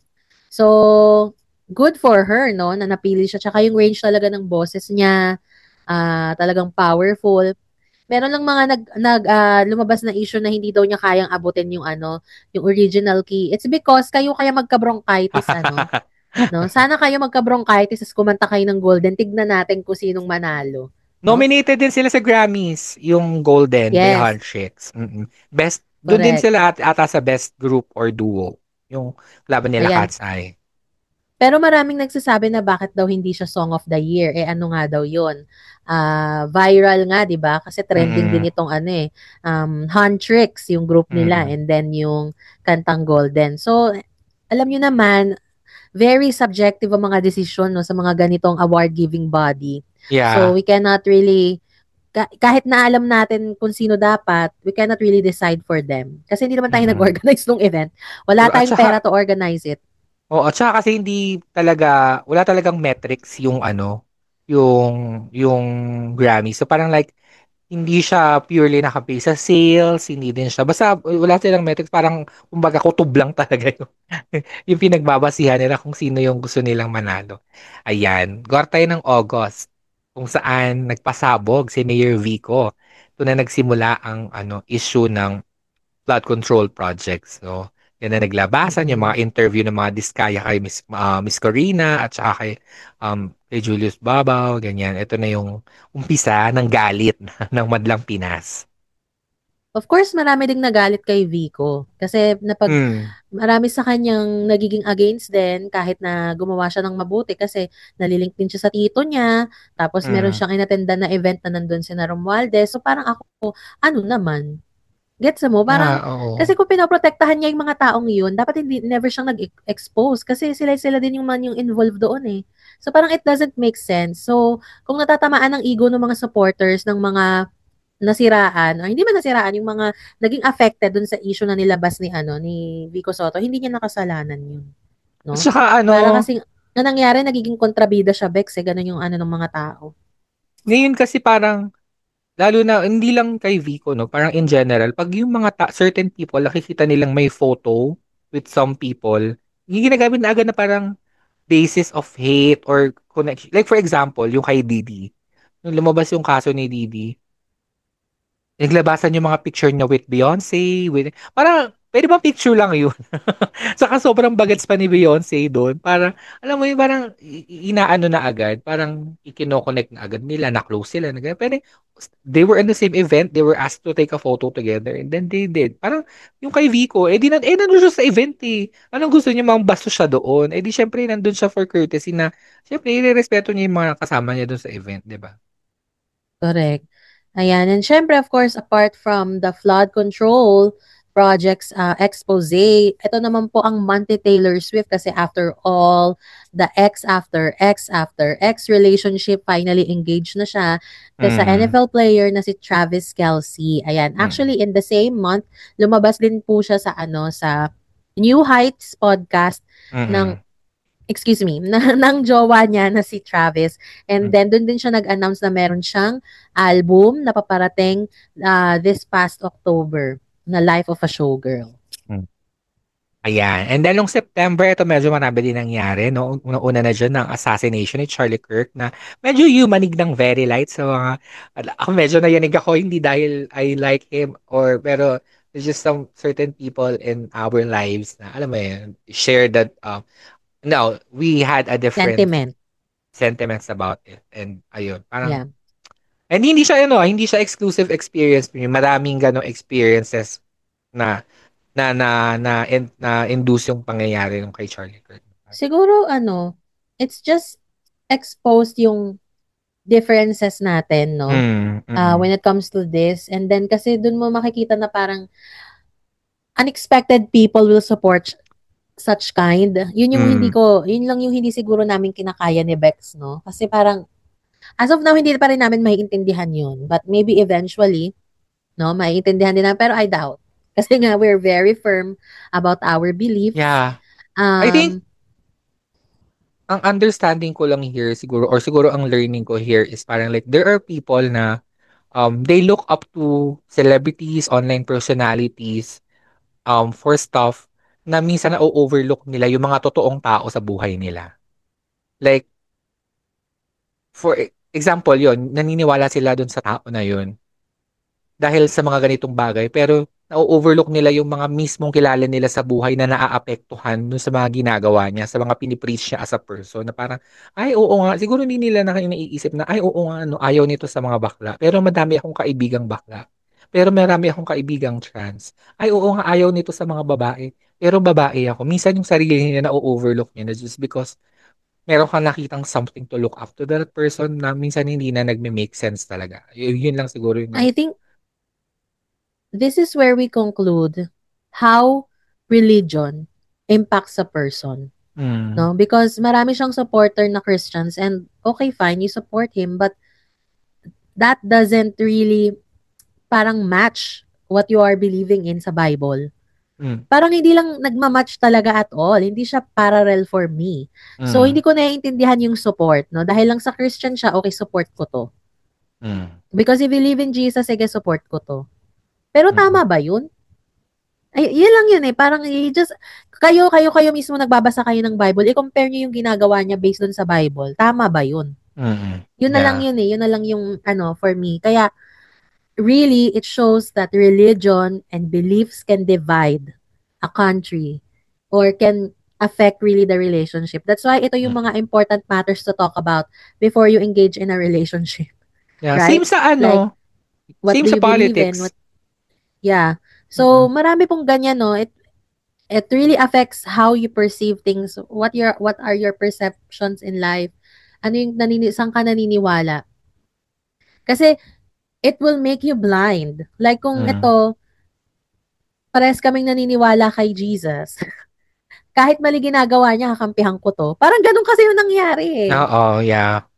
So, good for her, no, na napili siya. Tsaka yung range talaga ng boses niya, talagang powerful. Meron lang mga lumabas na issue na hindi daw niya kayang abutin yung yung original key. It's because kayo kaya magka-bronchitis, no? Sana kayo magka-bronchitis as kumanta kayo ng Golden. Tignan natin kung sinong manalo. No?
Nominated din sila sa Grammys, yung Golden by
Yes.
Huntrix. Best, doon din
Correct.
sila ata sa best group or duo. Yung laban nila
Ayan.
Cat's Eye.
Pero maraming nagsasabi na bakit daw hindi siya Song of the Year. Ano nga daw yun? Viral nga, di ba? Kasi trending din itong Huntrix, yung group nila, and then yung kantang Golden. So, alam nyo naman, very subjective ang mga desisyon no, sa mga ganitong award-giving body.
Yeah.
So, we cannot really, kahit na alam natin kung sino dapat, we cannot really decide for them. Kasi hindi naman tayo nag-organize ng event. Wala tayong pera to organize it.
Oo, at saka kasi wala talagang metrics yung yung Grammy. So parang like, hindi siya purely nakapay sa sales, hindi din siya. Basta wala silang metrics, parang kumbaga kutob lang talaga yung pinagbabasihan nila kung sino yung gusto nilang manalo. Ayan, gawa tayo ng August, kung saan nagpasabog si Mayor Vico. Ito na nagsimula ang issue ng flood control projects. So, yan na naglabasan, yung mga interview ng mga diskaya kay Miss Corina at saka kay Julius Babaw, ganyan. Ito na yung umpisa ng galit ng Madlang Pinas.
Of course, marami ding nagalit kay Vico. Kasi marami sa kanyang nagiging against din kahit na gumawa siya ng mabuti kasi nalilink din siya sa tito niya. Tapos meron siyang inattenda na event na nandun si na Romualdez. So parang ako, ano naman? Gets mo? Parang, kasi kung pinoprotektahan niya yung mga taong yun, dapat never siyang nag-expose kasi sila din yung involved doon eh. So parang it doesn't make sense. So, kung natatamaan ng ego ng mga supporters, ng mga nasiraan, o hindi man nasiraan, yung mga naging affected dun sa issue na nilabas ni Vico Soto, hindi niya nakasalanan yun. No?
Saka
Para kasi, na nangyari, nagiging kontrabida siya, Bex, ganun yung ng mga tao.
Ngayon kasi parang, lalo na, hindi lang kay Vico, no? Parang in general, pag yung mga certain people, nakikita nilang may photo with some people, yung ginagamit na agad na parang basis of hate or connection. Like for example, yung kay Didi. Nung lumabas yung kaso ni Didi, naglabasan yung mga picture niya with Beyonce, parang, pwede ba picture lang yun? Saka sobrang bagets pa ni Beyonce doon. Parang, alam mo yun, parang inaano na agad. Parang ikino-connect na agad nila, na-close sila. Pero they were in the same event. They were asked to take a photo together. And then they did. Parang yung kay Vico, nandun siya sa event eh. Anong gusto niya, mga bastos siya doon? Di syempre, nandun siya for courtesy na, syempre, irerespeto niya yung mga kasama niya doon sa event, di ba?
Correct. Ayan. And syempre, of course, apart from the flood control projects expose, ito naman po ang Monty Taylor Swift kasi after all, the ex after ex after ex relationship, finally engaged na siya sa NFL player na si Travis Kelce. Ayan. Actually, in the same month, lumabas din po siya sa sa New Heights podcast ng ng jowa niya na si Travis. And then, doon din siya nag-announce na meron siyang album na paparating this past October na Life of a Showgirl.
Ayan. And then, nung September, ito medyo marami din nangyari. No? Una na dyan ng assassination ni Charlie Kirk na medyo yumanig ng very light. So, ako medyo nayanig ako, hindi dahil I like him pero there's just some certain people in our lives na, alam mo yun, share that no, we had a different sentiments about it. And ayun, parang and hindi siya exclusive experience. Maraming ganong experiences na induce yung pangyayari ng kay Charlie Kirk.
Siguro it's just exposed yung differences natin, no? When it comes to this. And then kasi dun mo makikita na parang unexpected people will support such kind. Yun lang yung hindi siguro namin kinakaya ni Bex, no? Kasi parang, as of now, hindi pa rin namin maiintindihan yun. But maybe eventually, no, maiintindihan din namin. Pero I doubt. Kasi nga, we're very firm about our beliefs.
Yeah. I think, ang understanding ko lang here siguro, or siguro ang learning ko here is parang like, there are people na, they look up to celebrities, online personalities, for stuff na minsan na-overlook nila yung mga totoong tao sa buhay nila. Like, for example, yon naniniwala sila dun sa tao na yun dahil sa mga ganitong bagay, pero na-overlook nila yung mga mismong kilala nila sa buhay na naaapektuhan dun sa mga ginagawa niya, sa mga pinipreach niya as a person, na parang, ay, oo nga, siguro hindi nila naiisip na, ay, oo nga, ano, ayaw nito sa mga bakla, pero madami akong kaibigang bakla. Pero marami akong kaibigang trans. Ay, oo nga, ayaw nito sa mga babae. Pero babae ako. Minsan yung sarili niya na-overlook niya na just because meron kang nakitang something to look up to that person na minsan hindi na nagme-make sense talaga. Yun lang siguro yung
I think this is where we conclude how religion impacts a person. No? Because marami siyang supporter na Christians and okay, fine, you support him, but that doesn't really parang match what you are believing in sa Bible. Parang hindi lang nagmamatch talaga at all. Hindi siya parallel for me. So, hindi ko naiintindihan yung support. No? Dahil lang sa Christian siya, okay, support ko to. Because if you believe in Jesus, sige, support ko to. Pero tama ba yun? Ay, yun lang yun eh. Parang kayo mismo nagbabasa kayo ng Bible, i-compare nyo yung ginagawa niya based dun sa Bible. Tama ba yun? Yun na lang yun eh. Yun na lang yung for me. Kaya, really, it shows that religion and beliefs can divide a country or can affect really the relationship. That's why ito yung mga important matters to talk about before you engage in a relationship.
Yeah,
right?
Same sa
Like, what
same
do
sa
you believe in?
politics.
Yeah. So, marami pong ganyan, no? It really affects how you perceive things. What are your perceptions in life? Ano yung saan ka naniniwala? Kasi, it will make you blind. Like, kung ito, parehas kaming naniniwala kay Jesus. Kahit mali ginagawa niya, kakampihan ko to. Parang ganun kasi yung nangyari eh.
Oo, yeah.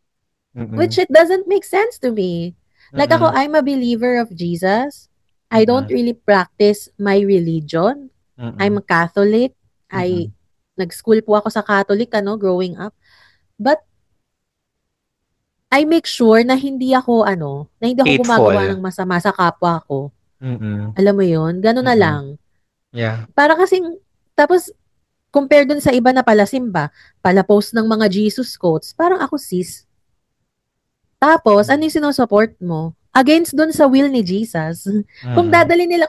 Which it doesn't make sense to me. Like ako, I'm a believer of Jesus. I don't really practice my religion. I'm a Catholic. Nag-school po ako sa Catholic, growing up. But, I make sure na hindi ako, na hindi ako gumagawa ng masama sa kapwa ko. Alam mo yun? Ganun na lang.
Yeah.
Para kasing, tapos, compare dun sa iba na palasimba, pala-post ng mga Jesus quotes, parang ako sis. Tapos, ano yung sinusupport mo? Against dun sa will ni Jesus. Kung dadali nila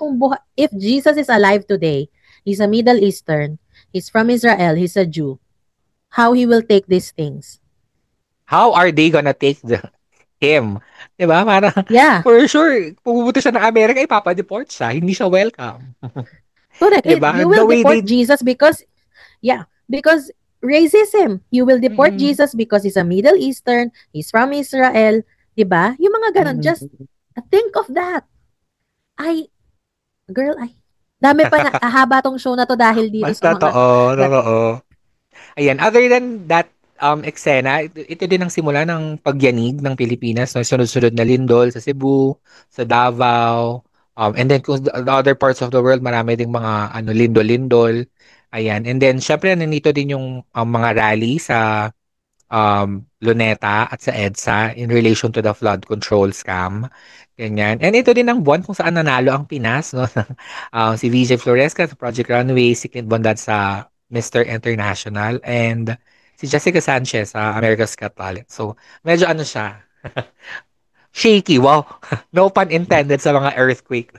if Jesus is alive today, he's a Middle Eastern, he's from Israel, he's a Jew, how he will take these things?
How are they gonna take him? Diba? Parang, for sure, pupunta siya ng Amerika, ipapadeport siya. Hindi siya welcome.
Correct.
Diba?
You will deport Jesus because racism. You will deport Jesus because he's a Middle Eastern, he's from Israel. Diba? Yung mga ganun, just think of that. Dami pa na, haba tong show na to dahil dito sa mga...
Totoo. Ayan, other than that eksena, ito din ang simula ng pagyanig ng Pilipinas, no? Sunod-sunod na lindol sa Cebu, sa Davao, and then kung the other parts of the world, marami ding mga lindol-lindol. Ayan, and then syempre nandito din yung mga rally sa Luneta at sa EDSA in relation to the flood control scam. Ganyan. And ito din ang buwan kung saan nanalo ang Pinas, no? Si VJ Floresca sa Project Runway, si Clint Bondat sa Mr. International, and si Jessica Sanchez sa America's Got Talent. So, medyo siya, shaky. Wow. No pun intended sa mga earthquake.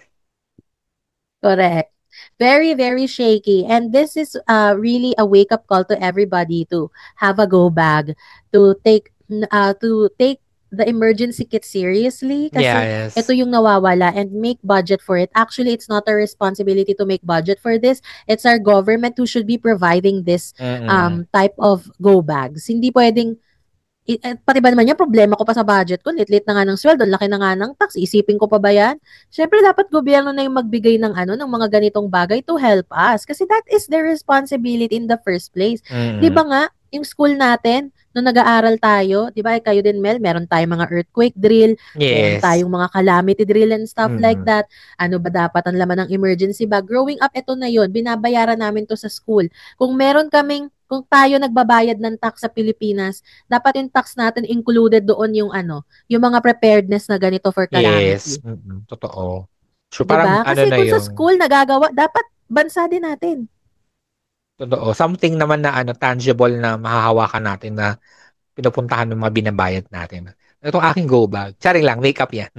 Correct. Very, very shaky. And this is really a wake-up call to everybody to have a go bag, to take the emergency kit seriously kasi ito yung nawawala, and make budget for it. Actually, it's not our responsibility to make budget for this. It's our government who should be providing this type of go bags. Hindi pwedeng pati ba naman yan, problema ko pa sa budget ko, lit na nga ng sweldo, laki na nga ng tax, isipin ko pa ba yan? Siyempre, dapat gobyerno na yung magbigay ng ng mga ganitong bagay to help us. Kasi that is their responsibility in the first place. Di ba nga, yung school natin, nung nag-aaral tayo, di ba, kayo din, Mel, meron tayong mga earthquake drill, meron tayong mga calamity drill and stuff like that. Ano ba dapat ang laman ng emergency bag? Growing up, ito na yun, binabayaran namin to sa school. Kung tayo nagbabayad ng tax sa Pilipinas, dapat yung tax natin included doon yung yung mga preparedness na ganito for calamity.
Yes. Totoo. So,
diba? Kasi kung sa school nagagawa, dapat bansa din natin.
Totoo. Something naman na tangible na mahahawakan natin na pinupuntahan ng mga binabayad natin. Itong aking go bag. Charing lang, makeup yan.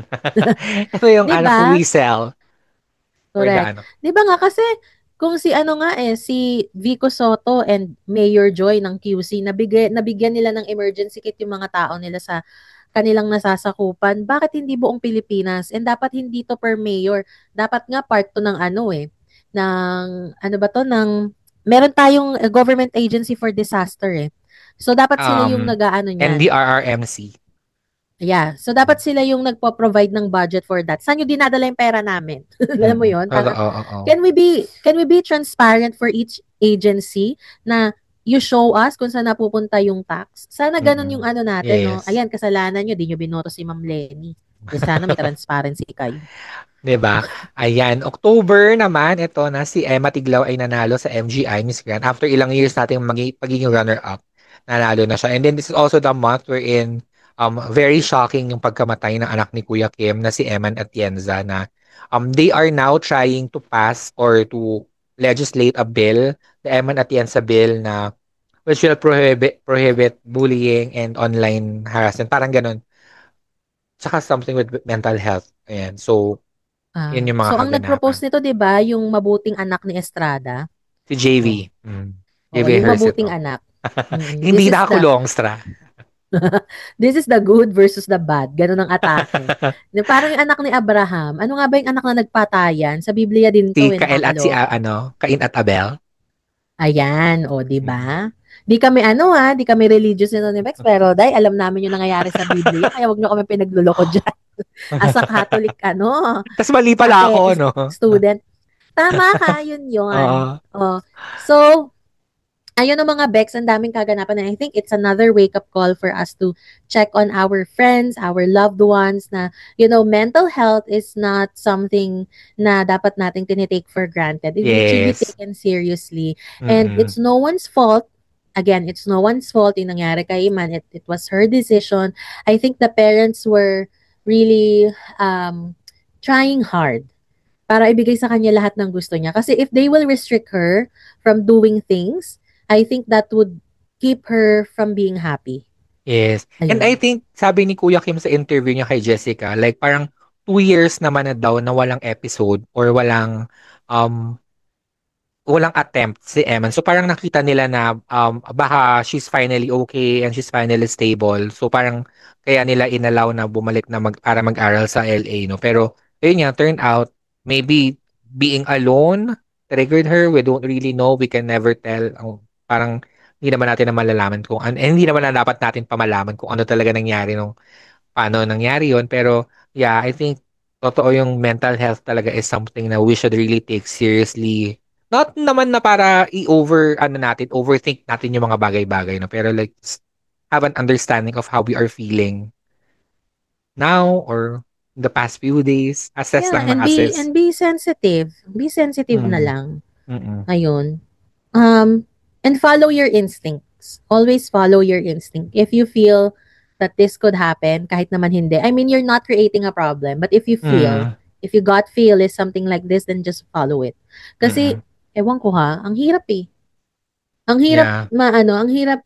Ito yung
'Di
anak ko
ba?
resell for the
Correct. 'Di ba nga kasi kung si si Vico Soto and Mayor Joy ng QC nabigyan nila ng emergency kit yung mga tao nila sa kanilang nasasakupan, bakit hindi buong Pilipinas? And dapat hindi to per mayor. Dapat nga part to ng ng meron tayong government agency for disaster eh. So dapat sila yung nag-aano niyan.
NDRRMC.
Yeah. So, dapat sila yung nagpo-provide ng budget for that. Saan yung dinadala yung pera namin? Alam mo yun? Can we be transparent for each agency na you show us kung saan napupunta yung tax? Sana ganun yung natin, no? Ayan, kasalanan nyo, di nyo binoto si Ma'am Lenny. Sana may transparency kayo.
'Di ba? Ayan, October naman, ito na si Emma Tiglao ay nanalo sa MGI Miss Grand. After ilang years nating pagiging runner-up, nanalo na siya. And then this is also the month wherein very shocking yung pagkamatay ng anak ni Kuya Kim na si Eman Atienza na they are now trying to pass or to legislate a bill, the Eman Atienza bill na which will prohibit bullying and online harassment. Parang ganun. Tsaka something with mental health. Ayan. So, yun yung mga
So, ang
kaganapan.
nag-propose nito, di ba, yung mabuting anak ni Estrada?
Si JV. JV
yung
Herz
mabuting
ito.
anak.
Hindi nakakulong, Stra.
This is the good versus the bad. Ganun ang atake. Parang yung anak ni Abraham. Ano nga ba yung anak na nagpatayan? Sa Biblia din to.
Si Kael at si Cain at Abel.
Ayan, o, di ba? Di kami di kami religious nito ni Bex, pero dahil alam namin yung nangyayari sa Biblia, kaya wag niyo kami pinagluloko dyan. As a Catholic,
Tapos mali pala ako, no?
Student. Tama ka, yun. So, ayun ang mga Bex, ang daming kaganapan. And I think it's another wake-up call for us to check on our friends, our loved ones na, mental health is not something na dapat nating tinitake for granted. It should be taken seriously. And it's no one's fault. Again, it's no one's fault yung nangyari kay Iman. It was her decision. I think the parents were really trying hard para ibigay sa kanya lahat ng gusto niya. Kasi if they will restrict her from doing things, I think that would keep her from being happy.
Yes. Ayun. And I think, sabi ni Kuya Kim sa interview niya kay Jessica, like parang 2 years naman na daw na walang episode or walang attempt si Eman. So parang nakita nila na baka she's finally okay and she's finally stable. So parang kaya nila inallow na bumalik na para mag-aral sa LA, no? Pero ayun nga, turned out maybe being alone triggered her. We don't really know. We can never tell. Parang hindi naman natin na malalaman kung hindi naman na dapat natin pamalaman kung ano talaga nangyari nung paano nangyari yon. Pero yeah, I think totoo yung mental health talaga is something na we should really take seriously. Not naman na para overthink natin yung mga bagay-bagay, no? Pero like, have an understanding of how we are feeling now or the past few days. Assess lang ng assess.
And be sensitive. Be sensitive na lang. Ayun. And follow your instincts. Always follow your instinct. If you feel that this could happen, kahit naman hindi. I mean, you're not creating a problem. But if you feel, if you gut feel is something like this, then just follow it. Kasi, ewan ko ang hirap eh. Ang hirap, ang hirap,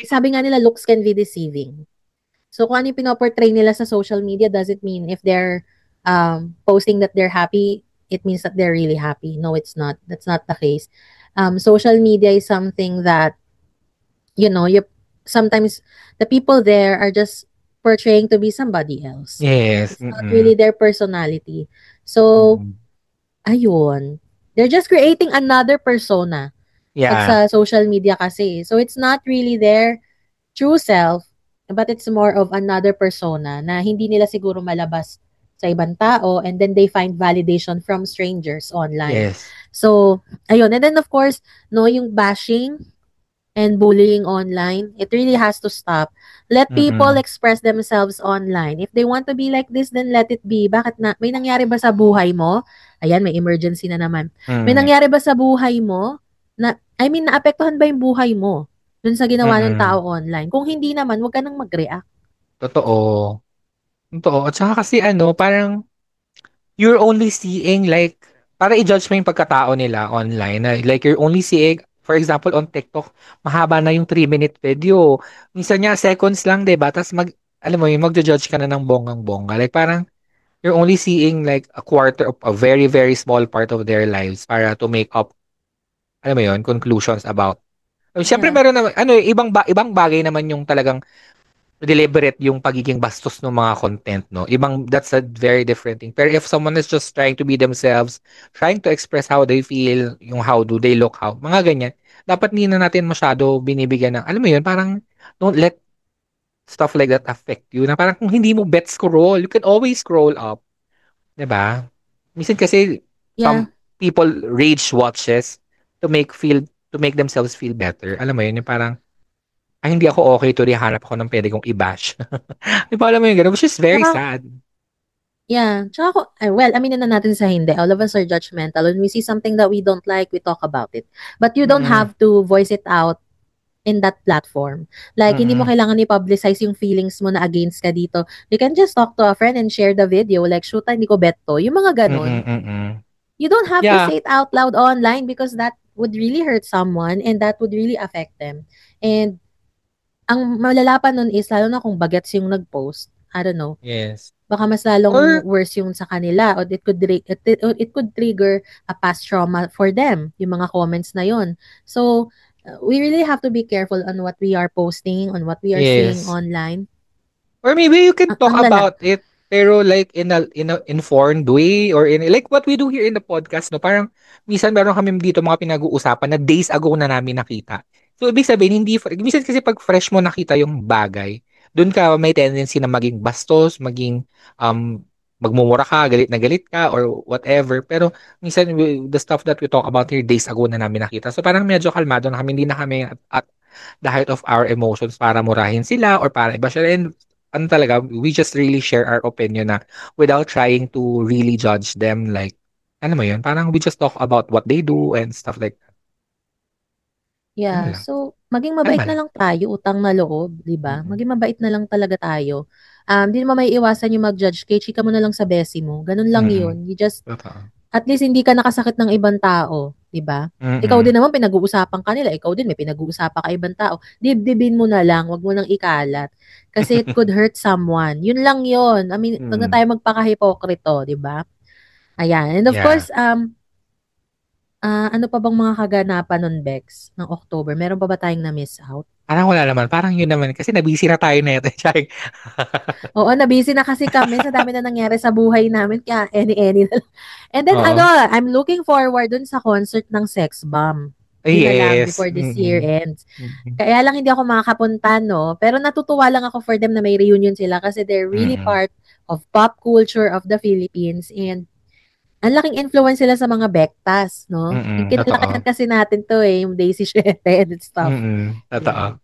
sabi nga nila, looks can be deceiving. So, kung ano yung pinoportray nila sa social media doesn't mean if they're posting that they're happy, it means that they're really happy. No, it's not. That's not the case. Social media is something that, sometimes the people there are just portraying to be somebody else.
Yes.
It's not really their personality. So, ayun. They're just creating another persona. Pag sa social media kasi. So, it's not really their true self, but it's more of another persona na hindi nila siguro malabas sa ibang tao and then they find validation from strangers online.
Yes.
So, ayun. And then, of course, yung bashing and bullying online, it really has to stop. Let people express themselves online. If they want to be like this, then let it be. Bakit na? May nangyari ba sa buhay mo? Ayan, may emergency na naman. May nangyari ba sa buhay mo? Naapektuhan ba yung buhay mo dun sa ginawa ng tao online? Kung hindi naman, huwag ka nang mag-react.
Totoo. At saka kasi parang you're only seeing like para i-judge mo yung pagkatao nila online. Like you're only seeing, for example, on TikTok, mahaba na yung 3-minute video. Minsan nga, seconds lang, diba? Tapos alam mo yung magja-judge ka na ng bonggang-bongga. Like parang, you're only seeing like a quarter of a very, very small part of their lives para to make up, alam mo yun, conclusions about. Siyempre,
Yeah.
meron naman, ibang bagay naman yung talagang deliberate yung pagiging bastos ng mga content, no? That's a very different thing. Pero if someone is just trying to be themselves, trying to express how they feel, yung how do they look, mga ganyan, dapat hindi na natin masyado binibigyan ng, alam mo yun, parang don't let stuff like that affect you. Na parang kung hindi mo bet scroll, you can always scroll up. 'Di ba? Minsan kasi
Yeah.
some people rage watches to make themselves feel better. Alam mo yun, yung parang ay hindi ako okay to hanap ako ng pwede kong i-bash. Di ba alam mo yun, ganun? Which is very
Tsaka,
sad.
yeah. Tsaka well, aminin na natin sa hindi. All of us are judgmental. When we see something that we don't like, we talk about it. But you don't
Mm-mm.
have to voice it out in that platform. Like, hindi mo
Mm-mm.
kailangan i-publicize yung feelings mo na against ka dito. You can just talk to a friend and share the video. Like, shoot, hindi ko bet to. Yung mga
Mm-mm.
ganon.
Mm-mm.
You don't have to
Yeah.
say it out loud online because that would really hurt someone and that would really affect them. And ang malala pa nun is, lalo na kung bagets yung nag-post, I don't know,
Yes.
baka mas lalong
Or
worse yung sa kanila or it could trigger a past trauma for them, yung mga comments na yun. So, we really have to be careful on what we are posting, on what we are saying
yes.
online.
Or maybe you can talk
Ang lala.
about it pero like in a informed way or in like what we do here in the podcast, no? Parang minsan meron kami dito mga pinag-uusapan na days ago na namin nakita. So ibig sabihin hindi minsan kasi pag fresh mo nakita yung bagay, doon ka may tendency na maging bastos, maging magmumura ka, galit ka or whatever. Pero minsan the stuff that we talk about here days ago na namin nakita. So parang medyo kalmado na kami, hindi na kami at the height of our emotions para murahin sila or para iba siya. And ano talaga, we just really share our opinion na without trying to really judge them. Like, ano mo yun? Parang we just talk about what they do and stuff like that. Ano
Yeah,
lang.
so maging mabait
Kalma
na
lang.
lang tayo, utang na loob, 'di ba?
Mm-mm.
Maging mabait na lang talaga tayo. Di naman may iwasan yung mag-judge, kay chika mo na lang sa besi mo. Ganun lang
Mm-mm.
'yun. You just
Totoo.
at least hindi ka nakasakit ng ibang tao, 'di ba? Ikaw
Mm-mm.
din naman pinag-uusapan ka nila, ikaw din may pinag-uusapan ka ibang tao. Dibdibin mo na lang, 'wag mo nang ikalat. Kasi it could hurt someone. 'Yun lang 'yun. I mean, 'wag na tayo magpaka-hipokrito, 'di ba? Ayan. And of
Yeah.
course, ano pa bang mga kaganapan nun, Bex, ng October? Meron pa ba tayong na-miss out?
Parang wala naman. Parang yun naman. Kasi nabisi na tayo na ito.
Oo, nabisi na kasi kami sa dami na nangyari sa buhay namin. Kaya any na lang. And then
Oo.
I'm looking forward dun sa concert ng Sex Bomb. Yun na lang
Yes.
before this year ends.
Mm-mm.
Kaya lang hindi ako makakapunta, no? Pero natutuwa lang ako for them na may reunion sila kasi they're really
Mm-mm.
part of pop culture of the Philippines. And ang laking influence sila sa mga bektas, no?
Mm-mm.
Kinalakihan
Totoo.
kasi natin to yung Daisy Shete and stuff.
Mm-mm. Totoo.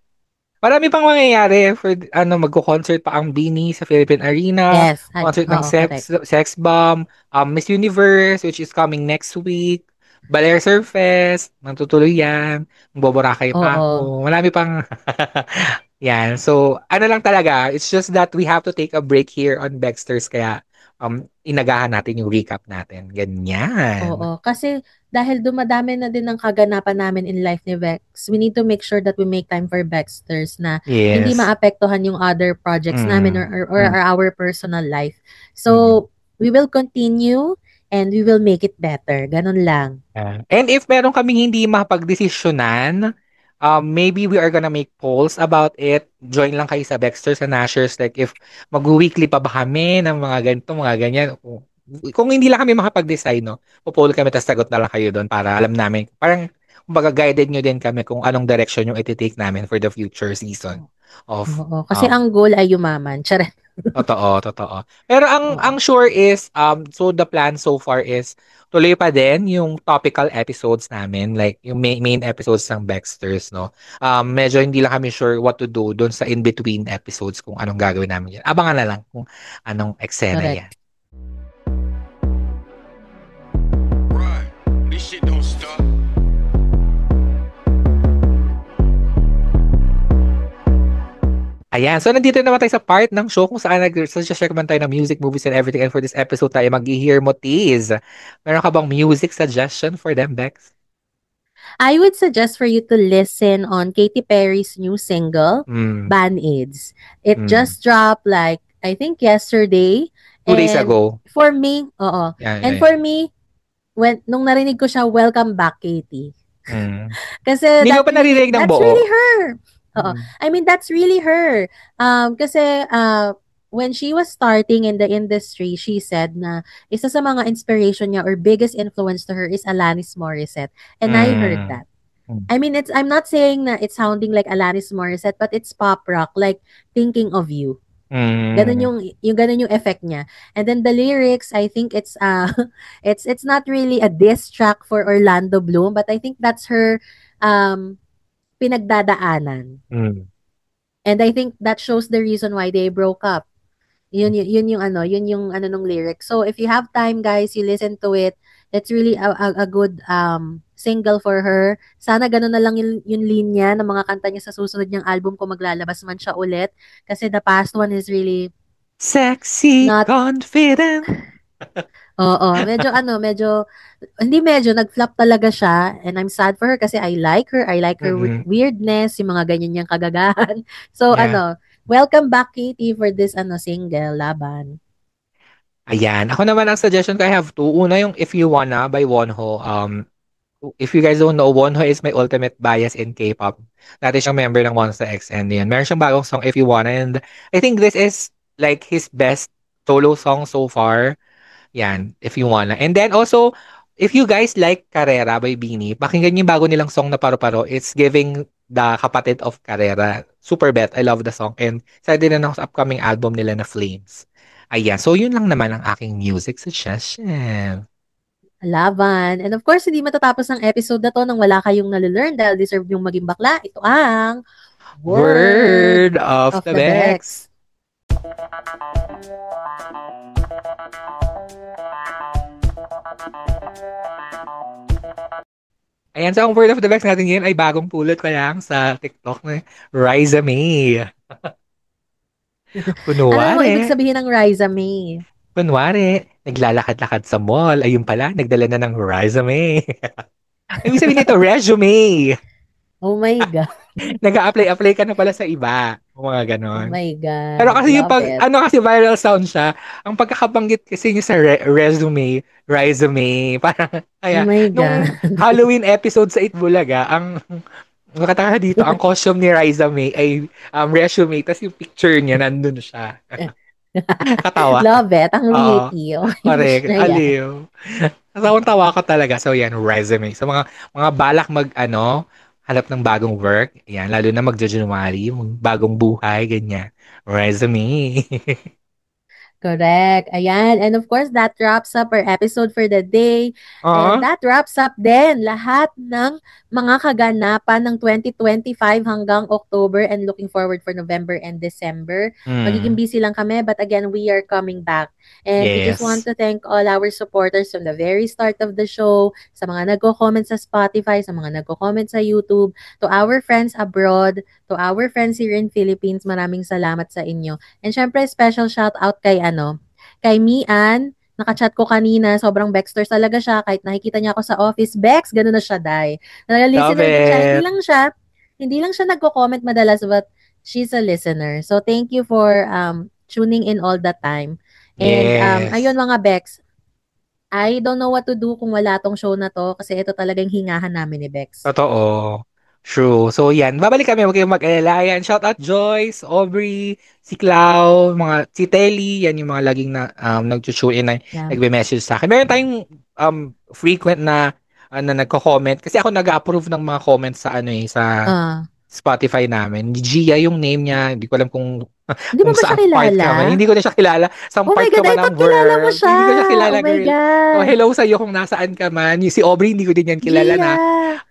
Marami pang mangyayari for magko-concert pa ang Bini sa Philippine Arena.
Yes.
Concert ng
Oo, correct.
Sex Bomb, Miss Universe which is coming next week. Baler Surf Fest, matutuloy yan. Magboborakay pa
Oo.
ako. Marami pang yan. So, ano lang talaga, it's just that we have to take a break here on Baxter's kaya inagahan natin yung recap natin. Ganyan.
Oo. Kasi dahil dumadami na din ang kaganapan namin in life ni Vex, we need to make sure that we make time for Baxters na hindi
Yes.
maapektuhan yung other projects namin or our personal life. So, we will continue and we will make it better. Ganun lang.
And if meron kaming hindi mapagdesisyonan, maybe we are gonna make polls about it. Join lang kayo sa Baxter, sa Nashers. Like if mag-weekly pa ba kami ng mga ganito, mga ganyan. Kung hindi lang kami makapag-decide, no? Poll kami, tapos sagot na lang kayo doon para alam namin. Parang, kumbaga, guided nyo din kami kung anong direction yung iti-take namin for the future season of
Oo. Kasi ang goal ay yumaman. Charet.
Totoo. Pero ang sure is so the plan so far is tuloy pa din yung topical episodes namin, like yung main episodes ng Baxters, no. Medyo hindi lang kami sure what to do doon sa in-between episodes kung anong gagawin namin yan. Abangan na lang kung anong eksena
Correct.
yan.
Right. This shit don't stop.
Ayan. So, nandito naman tayo sa part ng show kung saan nag-share naman tayo ng music, movies, and everything. And for this episode tayo mag-hear mo, Tiz. Meron ka bang music suggestion for them, Bex?
I would suggest for you to listen on Katy Perry's new single,
Mm.
Band-Aids. It just dropped like, I think yesterday.
2 days ago.
For me, for me, nung narinig ko siya, welcome back, Katy. Kasi
hindi ko pa naririnig ng buo.
That's really her. I mean, that's really her. Kasi when she was starting in the industry, she said na isa sa mga inspiration niya or biggest influence to her is Alanis Morissette. And I heard that. I mean, I'm not saying na it's sounding like Alanis Morissette, but it's pop rock, like Thinking of You. Ganun yung effect niya. And then the lyrics, I think it's not really a diss track for Orlando Bloom, but I think that's her pinagdadaanan. And I think that shows the reason why they broke up. Yun yung nung lyrics. So if you have time, guys, you listen to it. It's really a good single for her. Sana ganun na lang yung linya ng mga kanta niya sa susunod niyang album kung maglalabas man siya ulit. Kasi the past one is really
sexy, confident.
Medyo nag-flop talaga siya, and I'm sad for her kasi I like her weirdness, yung mga ganyan niyang kagagahan. So welcome back, Katy, for this single, Laban.
Ayan, ako naman ang suggestion ko, I have 2. Una yung If You Wanna by Wonho. If you guys don't know, Wonho is my ultimate bias in K-pop. Dati siyang member ng Monsta X, and yun, meron siyang bagong song, If You Wanna, and I think this is like his best solo song so far. Yan, If You Wanna. And then also, if you guys like Carrera by Beanie, pakinggan yung bago nilang song na Paro-Paro. It's giving the kapatid of Carrera. Super bet. I love the song. And excited din ako sa upcoming album nila na Flames. Ayan. So, yun lang naman ang aking music suggestion.
Laban. And of course, hindi matatapos ang episode na to nang wala kayong nalelearn dahil deserve yung maging bakla. Ito ang
Word of the Bex. Ayan, so ang Word of the Bex natin ngayon ay bagong pulot ko lang sa TikTok na Riza May. Kunwari.
Ano mo ibig sabihin ng Riza May?
Kunwari, naglalakad-lakad sa mall. Ayun pala, nagdala na ng resume. Ibig sabihin nito, resume.
Oh my God.
Nag-a-apply ka na pala sa iba. Mga ganon.
Oh my God.
Pero kasi yung kasi viral sound siya, ang pagkakabanggit kasi niya sa resume, parang, kaya,
oh my God.
nung Halloween episode sa Itbulaga, ang nakataka dito, ang costume ni Riza May ay resume, tas yung picture niya, nandun siya. Katawa.
Love it. Ang witty.
Correct. Aliw. Tawa ka talaga. So, yan, resume. So, mga balak hanap ng bagong work. Yan, lalo na magjo-January, bagong buhay, ganyan. Resume.
Correct. Ayan. And of course, that wraps up our episode for the day. And that wraps up din lahat ng mga kaganapan ng 2025 hanggang October and looking forward for November and December. Magiging busy lang kami, but again, we are coming back. And we just want to thank all our supporters from the very start of the show, sa mga nagko-comment sa Spotify, sa mga nagko-comment sa YouTube, to our friends abroad, to our friends here in Philippines, maraming salamat sa inyo. And syempre, special shout out kay Mian. Nakachat ko kanina, sobrang Bexters talaga siya. Kahit nakikita niya ako sa office, Bex, gano'n na siya, day. Listener siya. Hindi lang siya nagko-comment madalas, but she's a listener. So, thank you for tuning in all the time. And, ayun mga Bex, I don't know what to do kung wala tong show na to kasi ito talagang hingahan namin ni Bex.
Totoo. True. So, yan. Babalik kami. Huwag kayong mag-alala. Yan. Shout out Joyce, Aubrey, si Clau, si Telly. Yan yung mga laging nag-tune in na nagbe-message sa akin. Meron tayong frequent na nagko-comment. Kasi ako nag-approve ng mga comments sa Spotify namin. Gia yung name niya. Hindi ko alam kung
hindi mo ba siya kilala?
Hindi ko na siya kilala. Part ka man ng
kilala mo siya.
Hindi ko siya kilala,
girl. God.
So, hello sa iyo kung nasaan ka man. Si Aubrey, hindi ko din yan kilala na.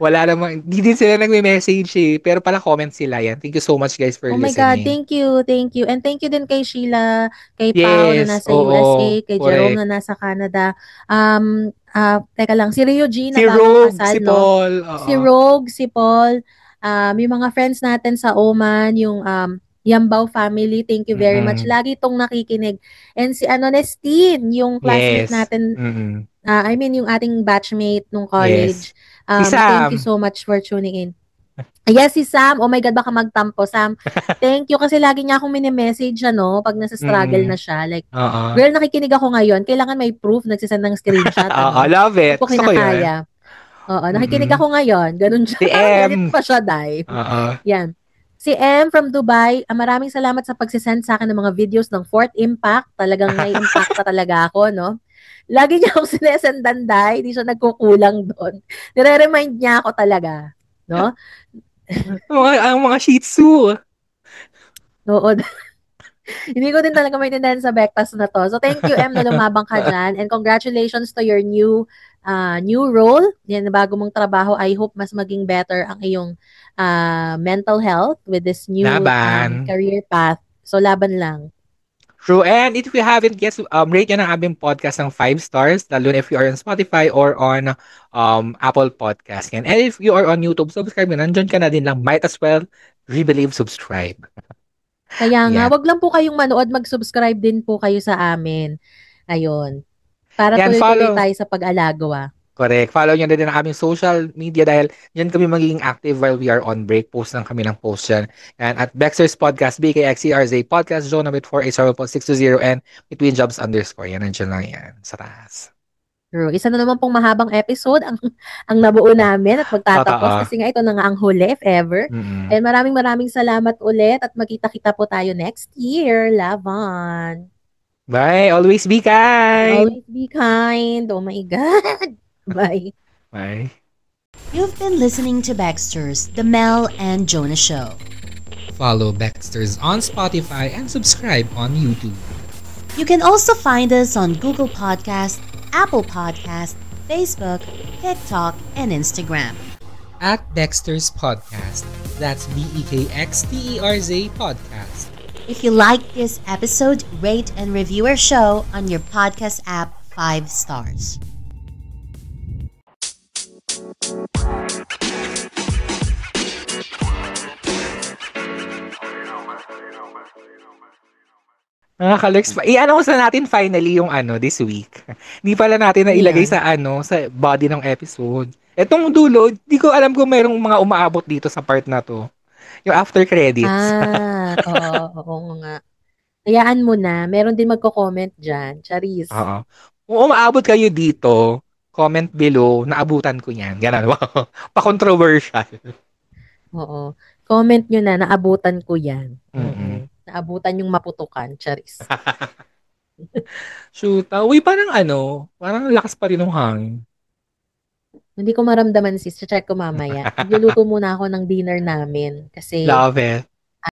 Wala namang, hindi din sila nagme-message Pero pala comment sila yan. Thank you so much guys for listening.
Oh my God, thank you. And thank you din kay Sheila, kay Pao na nasa USA, kay Jerome na nasa Canada. Teka lang, si Rio G na
Rogue,
kasal,
si Paul.
Si Rogue, si Paul. Yung mga friends natin sa Oman, yung Yambao family, thank you very much. Lagi itong nakikinig. And si Nestine, yung classmate natin, yung ating batchmate nung college.
Si
Thank you
Sam.
so much for tuning in. Yes, si Sam. Oh my God, baka magtampo. Sam, thank you kasi lagi niya akong mini-message, pag nasa-struggle na siya. Like, girl, nakikinig ako ngayon. Kailangan may proof. Nagsisend ng screenshot.
Love it.
Hindi ko kinakaya. Oo, nakikinig ako ngayon. Ganun siya.
Si M.
Galit pa siya, Dai. Yan. Si M from Dubai, maraming salamat sa pagsisend sa akin ng mga videos ng Fourth Impact. Talagang na-impact pa talaga ako, no? Lagi niya akong sinesendan, Dai. Hindi siya nagkukulang doon. Nire-remind niya ako talaga. No?
Ang mga Shih Tzu.
Oo. Hindi ko din talaga maintindihan sa Bektas na to. So, thank you, M, na lumabang ka dyan. And congratulations to your new role. Yan, bago mong trabaho. I hope mas maging better ang iyong mental health with this new career path. So, laban lang.
True. And if you haven't yet, rate nyo ng aming podcast ng 5 stars, lalo na if you are on Spotify or on Apple Podcast. And if you are on YouTube, subscribe na. Nandyan ka na din lang. Might as well, believe, subscribe.
Kaya nga, wag lang po kayong manood, mag-subscribe din po kayo sa amin. Ayun. Para tuloy-tuloy tayo sa pag-alagawa.
Correct. Follow nyo na din ang aming social media dahil yan kami magiging active while we are on break. Post lang kami ng post dyan. And at Bexter's Podcast, BKXCRZ Podcast, Jonah with 4874620 and Between Jobs _ Yan, nandiyan lang yan sa taas.
True. Isa na naman pong mahabang episode ang nabuo namin at magtatapos kasi nga ito na nga ang huli if ever. And maraming salamat ulit at magkita-kita po tayo next year. Laban.
Bye. Always be kind.
Always be kind. Oh my God. Bye.
Bye.
You've been listening to Baxter's The Mel and Jonah Show.
Follow Baxter's on Spotify and subscribe on YouTube.
You can also find us on Google Podcast, Apple Podcast, Facebook, TikTok, and Instagram.
At Baxter's Podcast. That's BEKXTERZ Podcast.
If you like this episode, rate and review our show on your podcast app 5 stars.
Nakaka-lurks pa. I-announce na natin finally yung this week. Hindi pala natin na ilagay sa sa body ng episode. Etong dulo, di ko alam kung mayroong mga umaabot dito sa part na to. Yung after credits.
Oo nga. Hayaan mo na. Meron din magko-comment dyan. Charis.
Oo. Kung umaabot kayo dito, comment below, naabutan ko yan. Ganun. Wow. Pa-controversial.
Oo. Comment nyo na, naabutan ko yan. Naabutan yung maputukan. Charis.
Shoot. Uy, parang parang lakas pa rin ng hangin.
Hindi ko maramdaman sis. Check ko mamaya. Magluluto muna ako ng dinner namin. Kasi
love it.